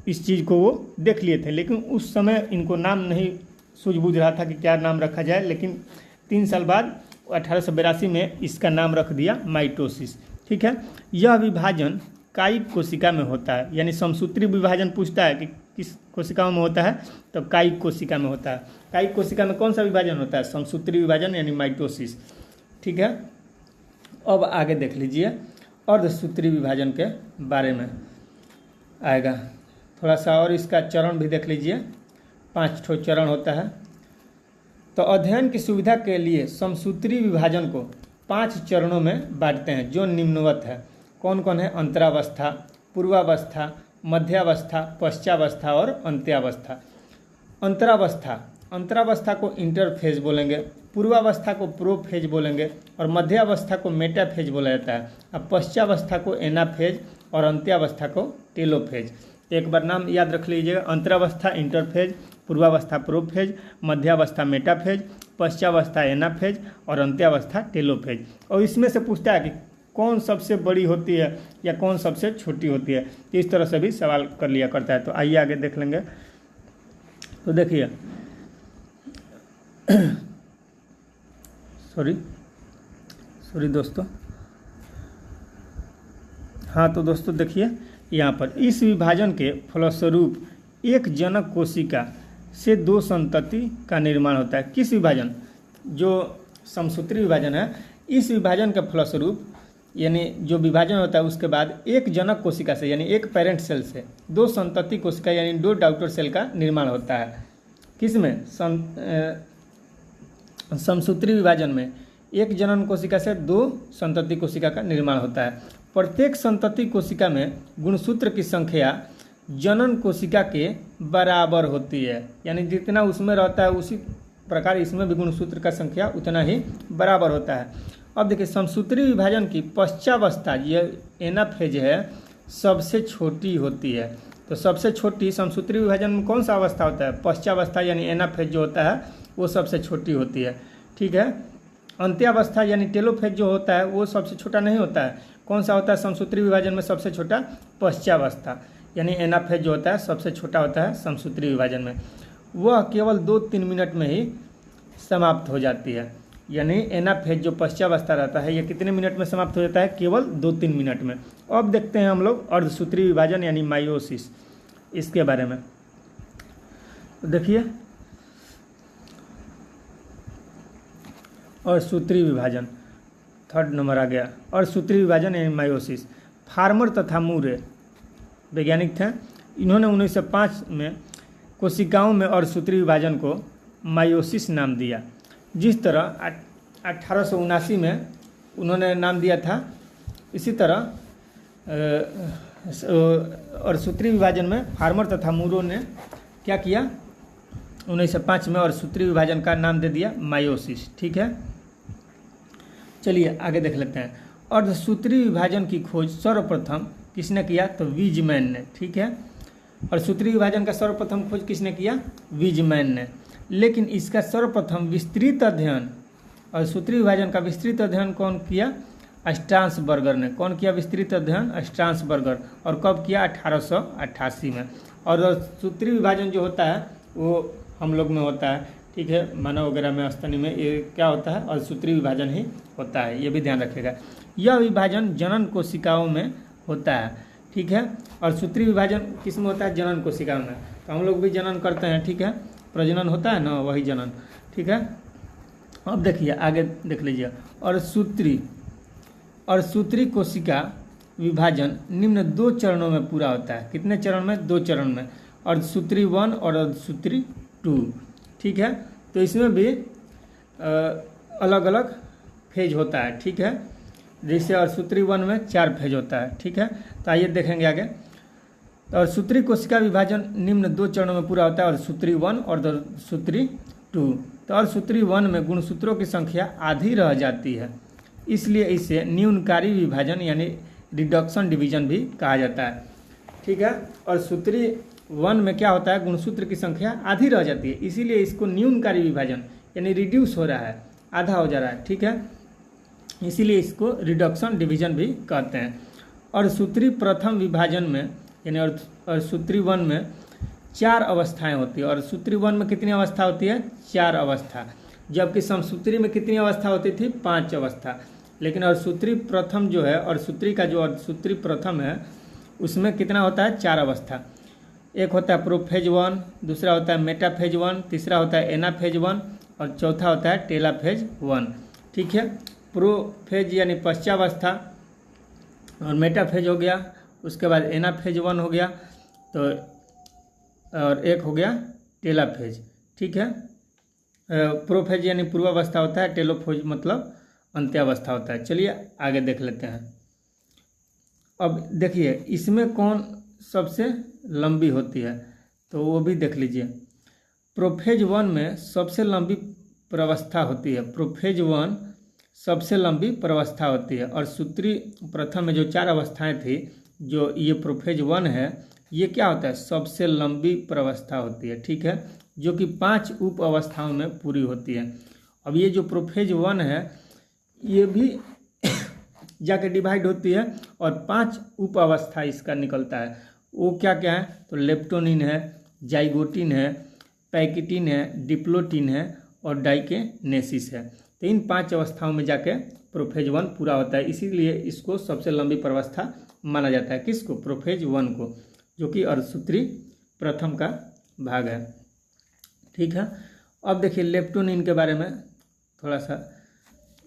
इस चीज़ को वो देख लिए थे, लेकिन उस समय इनको नाम नहीं सूझबूझ रहा था कि क्या नाम रखा जाए। लेकिन 3 साल बाद 1882 में इसका नाम रख दिया माइटोसिस, ठीक है। यह विभाजन कायिक कोशिका में होता है। यानी समसूत्री विभाजन पूछता है कि किस कोशिकाओं में होता है? तो कायिक कोशिका में होता है। कायिक कोशिका में कौन सा विभाजन होता है? समसूत्री विभाजन यानी माइटोसिस, ठीक है। अब आगे देख लीजिए अर्धसूत्री विभाजन के बारे में आएगा थोड़ा सा, और इसका चरण भी देख लीजिए। 5 ठो चरण होता है। तो अध्ययन की सुविधा के लिए समसूत्री विभाजन को 5 चरणों में बांटते हैं, जो निम्नवत है। कौन कौन है? अंतरावस्था, पूर्वावस्था, मध्यावस्था, पश्चावस्था और अंत्यावस्था। अंतरावस्था को इंटरफेज बोलेंगे, पूर्वावस्था को प्रोफेज बोलेंगे और मध्यावस्था को मेटाफेज बोला जाता है। अब पश्चावस्था को एनाफेज और अंत्यावस्था को टेलोफेज। एक बार नाम याद रख लीजिएगा, अंतरावस्था इंटरफेज, पूर्वावस्था प्रोफेज, मध्यावस्था मेटाफेज, पश्चावस्था एनाफेज और अंत्यावस्था टेलोफेज। और इसमें से पूछता है कि कौन सबसे बड़ी होती है या कौन सबसे छोटी होती है। तो इस तरह से भी सवाल कर लिया करता है। तो आइए आगे देख लेंगे। तो देखिए सॉरी दोस्तों, हाँ तो दोस्तों देखिए यहाँ पर इस विभाजन के फलस्वरूप एक जनक कोशिका से 2 संतति का निर्माण होता है। किस विभाजन? जो समसूत्री विभाजन है, इस विभाजन के फलस्वरूप यानी जो विभाजन होता है उसके बाद एक जनक कोशिका से यानी एक पेरेंट सेल से 2 संतति कोशिका यानी 2 डॉटर सेल का निर्माण होता है। किस में? समसूत्री विभाजन में एक जनन कोशिका से 2 संतति कोशिका का निर्माण होता है। प्रत्येक संतति कोशिका में गुणसूत्र की संख्या जनन कोशिका के बराबर होती है। यानी जितना उसमें रहता है उसी प्रकार इसमें भी गुणसूत्र का संख्या उतना ही बराबर होता है। अब देखिए समसूत्री विभाजन की पश्चावस्था, ये एनाफेज है, सबसे छोटी होती है। तो सबसे छोटी समसूत्री विभाजन में कौन सा अवस्था होता है? पश्चावस्था यानी एनाफेज जो होता है वो सबसे छोटी होती है, ठीक है। अंत्यावस्था यानी टेलोफेज जो होता है वो सबसे छोटा नहीं होता है। कौन सा होता है समसूत्री विभाजन में सबसे छोटा? पश्चावस्था यानी एनाफेज जो होता है सबसे छोटा होता है समसूत्री विभाजन में। वह केवल 2-3 मिनट में ही समाप्त हो जाती है। यानी एनाफेज जो पश्चावस्था रहता है ये कितने मिनट में समाप्त हो जाता है? केवल 2-3 मिनट में। अब देखते हैं हम लोग अर्धसूत्री विभाजन यानी मायोसिस, इसके बारे में। तो देखिए अर्धसूत्री विभाजन 3rd नंबर आ गया। अर्धसूत्री विभाजन यानी मायोसिस। फार्मर तथा मूरे वैज्ञानिक थे। इन्होंने 1905 में कोशिकाओं में अर्धसूत्री विभाजन को मायोसिस नाम दिया। जिस तरह 1879 में उन्होंने नाम दिया था, इसी तरह अर्धसूत्री विभाजन में फार्मर तथा मूरों ने क्या किया 1905 में, और सूत्री विभाजन का नाम दे दिया मायोसिस। ठीक है, चलिए आगे देख लेते हैं। अर्धसूत्री विभाजन की खोज सर्वप्रथम किसने किया, तो वीजमैन ने। ठीक है, और सूत्री विभाजन का सर्वप्रथम खोज किसने किया, वीजमैन ने। लेकिन इसका सर्वप्रथम विस्तृत अध्ययन, और सूत्री विभाजन का विस्तृत अध्ययन कौन किया, स्ट्रासबर्गर ने। कौन किया विस्तृत अध्ययन, स्ट्रासबर्गर, और कब किया, 1888 में। और सूत्री विभाजन जो होता है वो हम लोग में होता है, ठीक है, मानव वगैरह में, स्तनी में, ये क्या होता है, और सूत्री विभाजन ही होता है, ये भी ध्यान रखिएगा। यह विभाजन जनन कोशिकाओं में होता है। ठीक है, और सूत्री विभाजन किस में होता है, जनन कोशिकाओं में। तो हम लोग भी जनन करते हैं, ठीक है, प्रजनन होता है ना, वही जनन। ठीक है, अब देखिए आगे देख लीजिए। और सूत्री कोशिका विभाजन निम्न 2 चरणों में पूरा होता है। कितने चरण में, 2 चरण में, अर्धसूत्री 1 और अर्धसूत्री 2। ठीक है, तो इसमें भी अलग अलग फेज होता है। ठीक है, जैसे अर्धसूत्री 1 में 4 फेज होता है। ठीक है, तो आइए देखेंगे आगे। तो अर्धसूत्री कोशिका विभाजन निम्न 2 चरणों में पूरा होता है, अर्धसूत्री 1 और अर्धसूत्री 2। तो अर्धसूत्री 1 में गुणसूत्रों की संख्या आधी रह जाती है, इसलिए इसे न्यूनकारी विभाजन यानी रिडक्शन डिवीजन भी कहा जाता है। ठीक है, और सूत्री 1 में क्या होता है, गुणसूत्र की संख्या आधी रह जाती है, इसीलिए इसको न्यूनकारी विभाजन यानी रिड्यूस हो रहा है, आधा हो जा रहा है। ठीक है, इसीलिए इसको रिडक्शन डिवीजन भी कहते हैं। और सूत्री प्रथम विभाजन में यानी अर्धसूत्री 1 में 4 अवस्थाएं होती है। और सूत्री 1 में कितनी अवस्था होती है, 4 अवस्था, जबकि समसूत्री में कितनी अवस्था होती थी, 5 अवस्था। लेकिन अर्धसूत्री प्रथम जो है, और सूत्री का जो अर्धसूत्री प्रथम है उसमें कितना होता है, 4 अवस्था। एक होता है प्रोफेज 1, दूसरा होता है मेटाफेज 1, तीसरा होता है एनाफेज 1, और चौथा होता है टेलाफेज 1। ठीक है, प्रोफेज यानी पश्चावस्था, और मेटाफेज हो गया, उसके बाद एनाफेज 1 हो गया, तो और एक हो गया टेलाफेज। ठीक है, प्रोफेज यानी पूर्वावस्था होता है, टेलोफेज मतलब अंत्यावस्था होता है। चलिए आगे देख लेते हैं। अब देखिए इसमें कौन सबसे लंबी होती है, तो वो भी देख लीजिए। प्रोफेज 1 में सबसे लंबी प्रवस्था होती है, प्रोफेज 1 सबसे लंबी प्रवस्था होती है। और सूत्री प्रथम में जो 4 अवस्थाएं थी, जो ये प्रोफेज 1 है, ये क्या होता है, सबसे लंबी प्रवस्था होती है। ठीक है, जो कि 5 उप अवस्थाओं में पूरी होती है। अब ये जो प्रोफेज 1 है ये भी जाके डिवाइड होती है, और 5 उप अवस्था इसका निकलता है। वो क्या क्या है, तो लेप्टोनिन है, जाइगोटिन है, पैकिटिन है, डिप्लोटिन है, और डाइकेनेसिस है। तो इन 5 अवस्थाओं में जाके प्रोफेज 1 पूरा होता है, इसीलिए इसको सबसे लंबी प्रवस्था माना जाता है। किसको, प्रोफेज 1 को, जो कि अर्धसूत्री प्रथम का भाग है। ठीक है, अब देखिए लेप्टोनिन के बारे में थोड़ा सा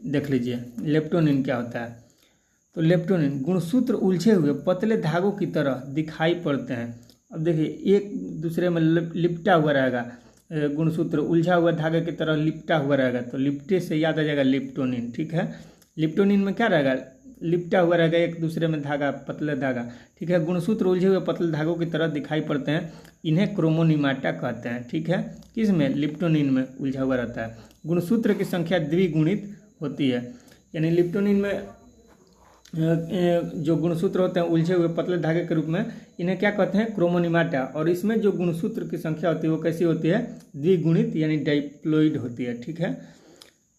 देख लीजिए। लेप्टोनिन क्या होता है, तो लेप्टोनिन गुणसूत्र उलझे हुए पतले धागों की तरह दिखाई पड़ते हैं। अब देखिए एक दूसरे में लिपटा हुआ रहेगा, गुणसूत्र उलझा हुआ धागे की तरह लिपटा हुआ रहेगा, तो लिपटे से याद आ जाएगा लेप्टोनिन। ठीक है, लेप्टोनिन में क्या रहेगा, लिपटा हुआ रहेगा एक दूसरे में धागा, पतले धागा। ठीक है, गुणसूत्र उलझे हुए पतले धागों की तरह दिखाई पड़ते हैं, इन्हें क्रोमोनिमाटा कहते हैं। ठीक है, किसमें, लेप्टोनिन में उलझा हुआ रहता है। गुणसूत्र की संख्या द्विगुणित होती है, यानी लेप्टोनिन में जो गुणसूत्र होते हैं उलझे हुए पतले धागे के रूप में, इन्हें क्या कहते हैं, क्रोमोनिमाटा। और इसमें जो गुणसूत्र की संख्या होती है वो कैसी होती है, द्विगुणित यानी डाइप्लोइड होती है। ठीक है,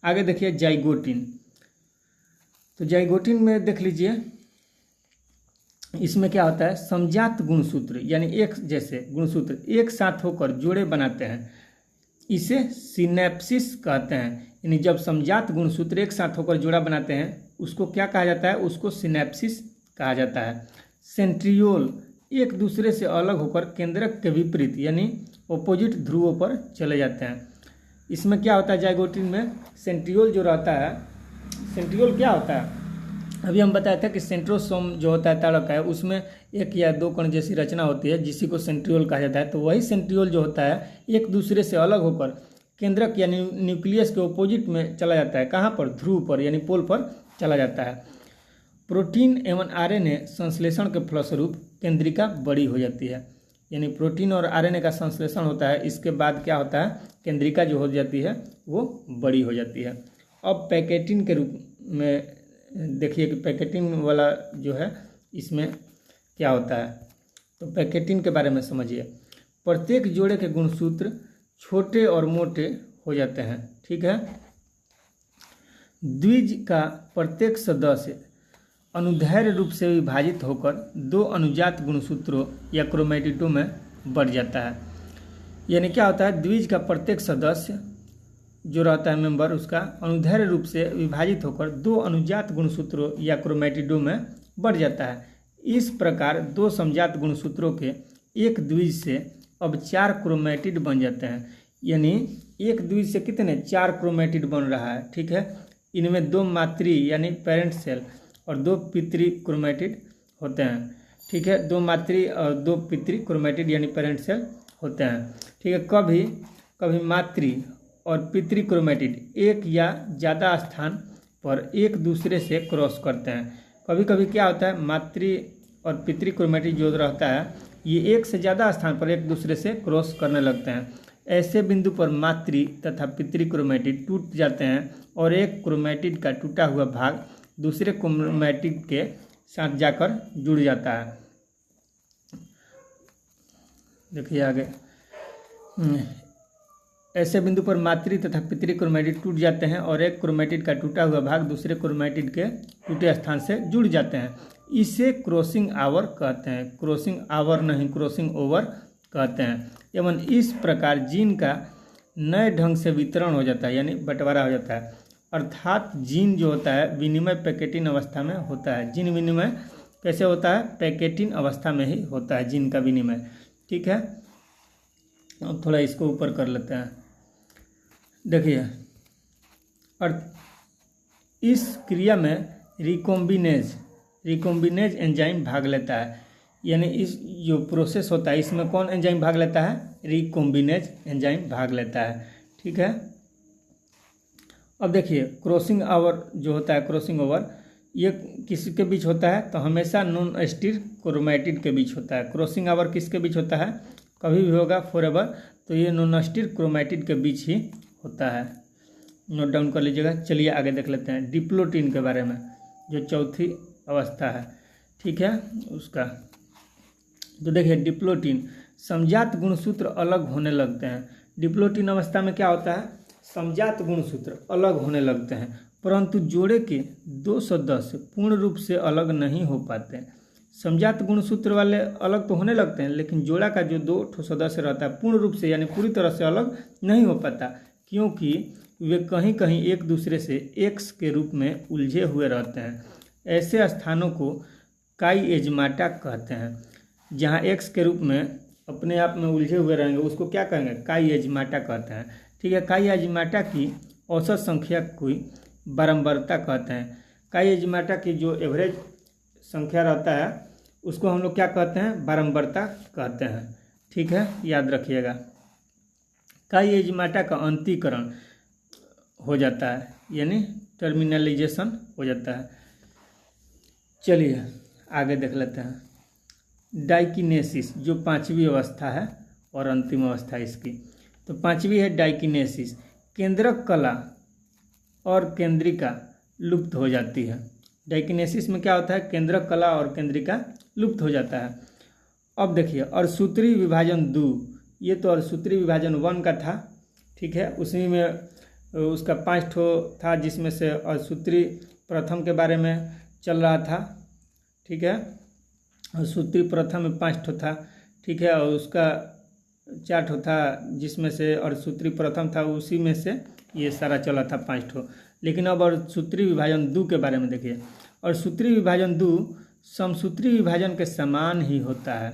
आगे देखिए जाइगोटिन। तो जाइगोटिन में देख लीजिए, इसमें क्या होता है, समजात गुणसूत्र यानी एक जैसे गुणसूत्र एक साथ होकर जोड़े बनाते हैं, इसे सिनेप्सिस कहते हैं। यानी जब समजात गुणसूत्र एक साथ होकर जोड़ा बनाते हैं उसको क्या कहा जाता है, उसको सिनेप्सिस कहा जाता है। सेंट्रियोल एक दूसरे से अलग होकर केंद्रक के विपरीत यानी ओपोजिट ध्रुवों पर चले जाते हैं। इसमें क्या होता है, जाइगोटिन में सेंट्रियोल जो रहता है, सेंट्रियोल क्या होता है, अभी हम बताया था कि सेंट्रोसोम जो होता है ताड़क है, उसमें 1 या 2 कण जैसी रचना होती है जिसी को सेंट्रियोल कहा जाता है। तो वही सेंट्रियोल जो होता है एक दूसरे से अलग होकर केंद्रक यानी न्यूक्लियस के ओपोजिट में चला जाता है। कहाँ पर, ध्रुव पर यानी पोल पर चला जाता है। प्रोटीन एवं आरएनए संश्लेषण के फलस्वरूप केंद्रिका बड़ी हो जाती है। यानी प्रोटीन और आरएनए का संश्लेषण होता है। इसके बाद क्या होता है, केंद्रिका जो हो जाती है वो बड़ी हो जाती है। अब पैकेटिन के रूप में देखिए कि पैकेटिन वाला जो है इसमें क्या होता है, तो पैकेटिन के बारे में समझिए। प्रत्येक जोड़े के गुणसूत्र छोटे और मोटे हो जाते हैं, ठीक है। द्विज का प्रत्येक सदस्य अनुदैर्घ्य रूप से विभाजित होकर 2 अनुजात गुणसूत्रों या क्रोमैटिडों में बढ़ जाता है। यानी क्या होता है, द्विज का प्रत्येक सदस्य जो रहता है मेंबर, उसका अनुदैर्घ्य रूप से विभाजित होकर 2 अनुजात गुणसूत्रों या क्रोमैटिडों में बढ़ जाता है। इस प्रकार 2 समजात गुणसूत्रों के एक द्विज से अब 4 क्रोमैटिड बन जाते हैं। यानी एक द्विज से कितने, 4 क्रोमैटिड बन रहा है, ठीक है। इनमें 2 मातृ यानी पेरेंट सेल और 2 पितृ क्रोमैटिड होते हैं, ठीक है। 2 मातृ और 2 पितृ क्रोमैटिड यानी पेरेंट सेल होते हैं, ठीक है। कभी कभी मातृ और पितृ क्रोमैटिड एक या ज़्यादा स्थान पर एक दूसरे से क्रॉस करते हैं। कभी कभी क्या होता है, मातृ और पितृ क्रोमैटिड जो रहता है ये एक से ज़्यादा स्थान पर एक दूसरे से क्रॉस करने लगते हैं। ऐसे बिंदु पर मातृ तथा पितृ क्रोमैटिड टूट जाते हैं और एक क्रोमैटिड का टूटा हुआ भाग दूसरे क्रोमैटिड के साथ जाकर जुड़ जाता है। देखिए आगे, ऐसे बिंदु पर मातृ तथा पितृ क्रोमैटिड टूट जाते हैं और एक क्रोमैटिड का टूटा हुआ भाग दूसरे क्रोमैटिड के टूटे स्थान से जुड़ जाते हैं। इसे क्रॉसिंग आवर कहते हैं, क्रॉसिंग आवर नहीं, क्रॉसिंग ओवर कहते हैं। एवं इस प्रकार जीन का नए ढंग से वितरण हो जाता है, यानी बंटवारा हो जाता है। अर्थात जीन जो होता है विनिमय पैकेटिन अवस्था में होता है। जीन विनिमय कैसे होता है, पैकेटिन अवस्था में ही होता है जीन का विनिमय, ठीक है। अब थोड़ा इसको ऊपर कर लेते हैं। देखिए, और इस क्रिया में रिकॉम्बिनेज एंजाइम भाग लेता है। यानी इस जो प्रोसेस होता है इसमें कौन एंजाइम भाग लेता है, रिकॉम्बिनेज एंजाइम भाग लेता है, ठीक है। अब देखिए, क्रॉसिंग ओवर जो होता है, क्रॉसिंग ओवर ये किसके बीच होता है, तो हमेशा नॉन स्टिर क्रोमैटिड के बीच होता है। क्रॉसिंग ओवर किसके बीच होता है, कभी भी होगा फॉरएवर, तो ये नॉन स्टिर क्रोमैटिड के बीच ही होता है। नोट डाउन कर लीजिएगा। चलिए आगे देख लेते हैं डिप्लोटिन के बारे में, जो चौथी अवस्था है, ठीक है उसका। तो देखिए, डिप्लोटिन समजात गुणसूत्र अलग होने लगते हैं। डिप्लोटिन अवस्था में क्या होता है, समजात गुणसूत्र अलग होने लगते हैं, परंतु जोड़े के 2 सदस्य पूर्ण रूप से अलग नहीं हो पाते। समजात गुणसूत्र वाले अलग तो होने लगते हैं, लेकिन जोड़ा का जो 2 सदस्य रहता है पूर्ण रूप से यानी पूरी तरह से अलग नहीं हो पाता, क्योंकि वे कहीं कहीं एक दूसरे से एक्स के रूप में उलझे हुए रहते हैं। ऐसे स्थानों को काईएजमाटा कहते हैं। जहाँ एक्स के रूप में अपने आप में उलझे हुए रहेंगे उसको क्या कहेंगे, काईएजमाटा कहते हैं, ठीक है। काईएजमाटा की औसत संख्या को बारंबारता कहते हैं। काईएजमाटा की जो एवरेज संख्या रहता है उसको हम लोग क्या कहते हैं, बारंबारता कहते हैं, ठीक है, याद रखिएगा। काईएजमाटा का अंतीकरण हो जाता है, यानी टर्मिनलाइजेशन हो जाता है। चलिए आगे देख लेते हैं डाइकिनेसिस, जो 5वीं अवस्था है और अंतिम अवस्था इसकी। तो 5वीं है डाइकिनेसिस। केंद्रक कला और केंद्रिका लुप्त हो जाती है। डाइकिनेसिस में क्या होता है, केंद्रक कला और केंद्रिका लुप्त हो जाता है। अब देखिए, अर्धसूत्री विभाजन 2, ये तो अर्धसूत्री विभाजन 1 का था, ठीक है। उसी में उसका 5 ठो था, जिसमें से अर्धसूत्री प्रथम के बारे में चल रहा था, ठीक है। अर्धसूत्री प्रथम में 5 ठो था, ठीक है, और उसका 4 ठो था, जिसमें से अर्धसूत्री प्रथम था, उसी में से ये सारा चला था 5 ठो। लेकिन अब अर्धसूत्री विभाजन 2 के बारे में देखिए। अर्धसूत्री विभाजन 2 समसूत्री विभाजन के समान ही होता है।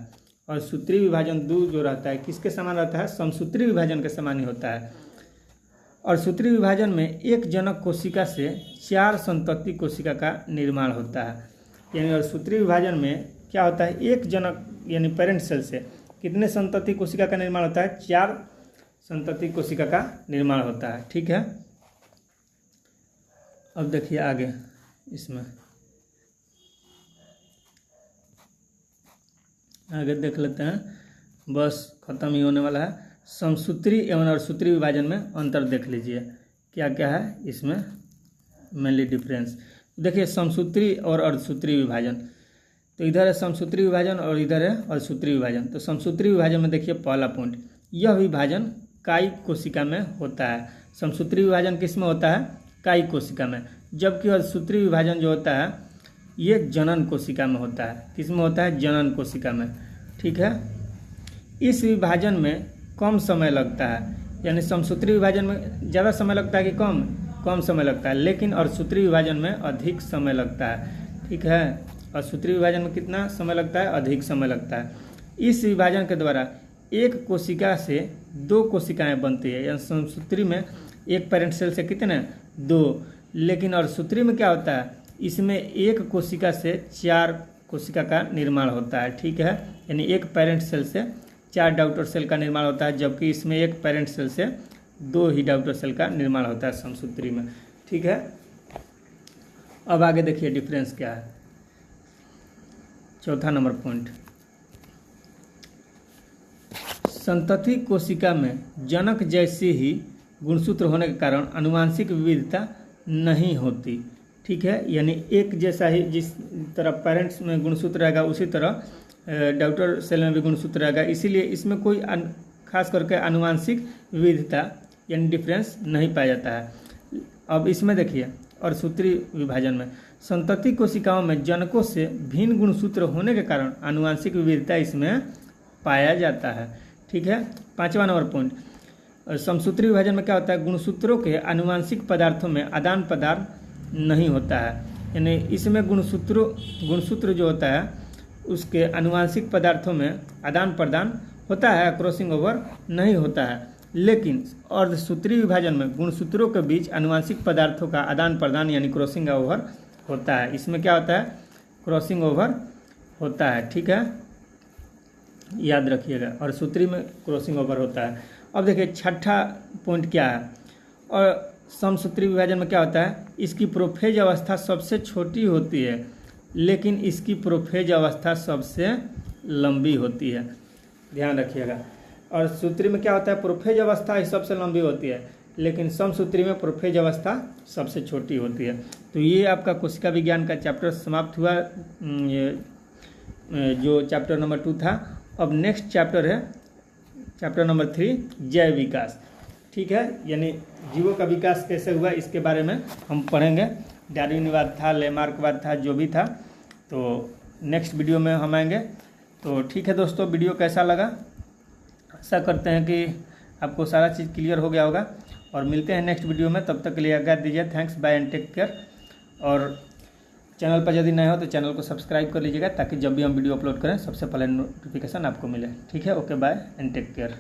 अर्धसूत्री विभाजन 2 जो रहता है किसके समान रहता है, समसूत्री विभाजन के समान ही होता है। अर्धसूत्री विभाजन में एक जनक कोशिका से 4 संतति कोशिका का निर्माण होता है। यानी अर्धसूत्री विभाजन में क्या होता है, एक जनक यानी पेरेंट सेल से कितने संतति कोशिका का निर्माण होता है, 4 संतति कोशिका का निर्माण होता है, ठीक है। अब देखिए आगे इसमें आगे देख लेते हैं बस ख़त्म ही होने वाला है। समसूत्री एवं अर्धसूत्री विभाजन में अंतर देख लीजिए क्या क्या है इसमें मेनली डिफरेंस। देखिए समसूत्री और अर्धसूत्री विभाजन, तो इधर है समसूत्री विभाजन और इधर है अर्धसूत्री विभाजन। तो समसूत्री विभाजन में देखिए पहला पॉइंट, यह विभाजन कायिक कोशिका में होता है। समसूत्री विभाजन किस में होता है? कायिक कोशिका में। जबकि अर्धसूत्री विभाजन जो होता है ये जनन कोशिका में होता है। किस में होता है? जनन कोशिका में। ठीक है, इस विभाजन में कम समय लगता है, यानी समसूत्री विभाजन में ज़्यादा समय लगता है कि कम समय लगता है, लेकिन अर्धसूत्री विभाजन में अधिक समय लगता है। ठीक है, अर्धसूत्री विभाजन में कितना समय लगता है? अधिक समय लगता है। इस विभाजन के द्वारा एक कोशिका से 2 कोशिकाएं बनती है, यानी समसूत्री में एक पेरेंट सेल से कितने? 2। लेकिन अर्धसूत्री में क्या होता है? इसमें एक कोशिका से 4 कोशिका का निर्माण होता है। ठीक है, यानी एक पेरेंट सेल से 4 डॉटर सेल का निर्माण होता है, जबकि इसमें एक पेरेंट सेल से 2 ही डॉटर सेल का निर्माण होता है समसूत्री में। ठीक है, अब आगे देखिए डिफरेंस क्या है। चौथा नंबर पॉइंट, संतति कोशिका में जनक जैसी ही गुणसूत्र होने के कारण आनुवंशिक विविधता नहीं होती। ठीक है, यानी एक जैसा ही जिस तरह पेरेंट्स में गुणसूत्र रहेगा उसी तरह डॉटर सेल में भी गुणसूत्र रहेगा, इसीलिए इसमें कोई खास करके आनुवंशिक विविधता यानी डिफरेंस नहीं पाया जाता है। अब इसमें देखिए अर्धसूत्री विभाजन में संतति कोशिकाओं में जनकों से भिन्न गुणसूत्र होने के कारण आनुवंशिक विविधता इसमें पाया जाता है। ठीक है, 5वां नंबर पॉइंट, समसूत्री विभाजन में क्या होता है? गुणसूत्रों के आनुवंशिक पदार्थों में आदान प्रदान नहीं होता है, यानी इसमें गुणसूत्र जो होता है उसके आनुवंशिक पदार्थों में आदान प्रदान होता है, क्रॉसिंग ओवर नहीं होता है। लेकिन अर्धसूत्री विभाजन में गुणसूत्रों के बीच आनुवंशिक पदार्थों का आदान प्रदान यानी क्रॉसिंग ओवर होता है। इसमें क्या होता है? क्रॉसिंग ओवर होता है। ठीक है, याद रखिएगा, अर्धसूत्री में क्रॉसिंग ओवर होता है। अब देखिए छठा पॉइंट क्या है, और समसूत्री विभाजन में क्या होता है? इसकी प्रोफेज अवस्था सबसे छोटी होती है, लेकिन इसकी प्रोफेज अवस्था सबसे लंबी होती है। ध्यान रखिएगा, और सूत्री में क्या होता है? प्रोफेज अवस्था ही सबसे लंबी होती है, लेकिन समसूत्री में प्रोफेज अवस्था सबसे छोटी होती है। तो ये आपका कोशिका विज्ञान का चैप्टर समाप्त हुआ, जो चैप्टर नंबर 2 था। अब नेक्स्ट चैप्टर है चैप्टर नंबर 3, जैव विकास। ठीक है, यानी जीवों का विकास कैसे हुआ इसके बारे में हम पढ़ेंगे। डार्विनवाद था, लेमार्कवाद था, जो भी था, तो नेक्स्ट वीडियो में हम आएंगे। तो ठीक है दोस्तों, वीडियो कैसा लगा? आशा करते हैं कि आपको सारा चीज़ क्लियर हो गया होगा, और मिलते हैं नेक्स्ट वीडियो में। तब तक के लिए आज्ञा दीजिए। Thanks, bye and take care. और चैनल पर यदि नए हो तो चैनल को सब्सक्राइब कर लीजिएगा, ताकि जब भी हम वीडियो अपलोड करें सबसे पहले नोटिफिकेशन आपको मिले। ठीक है, okay, bye and take care.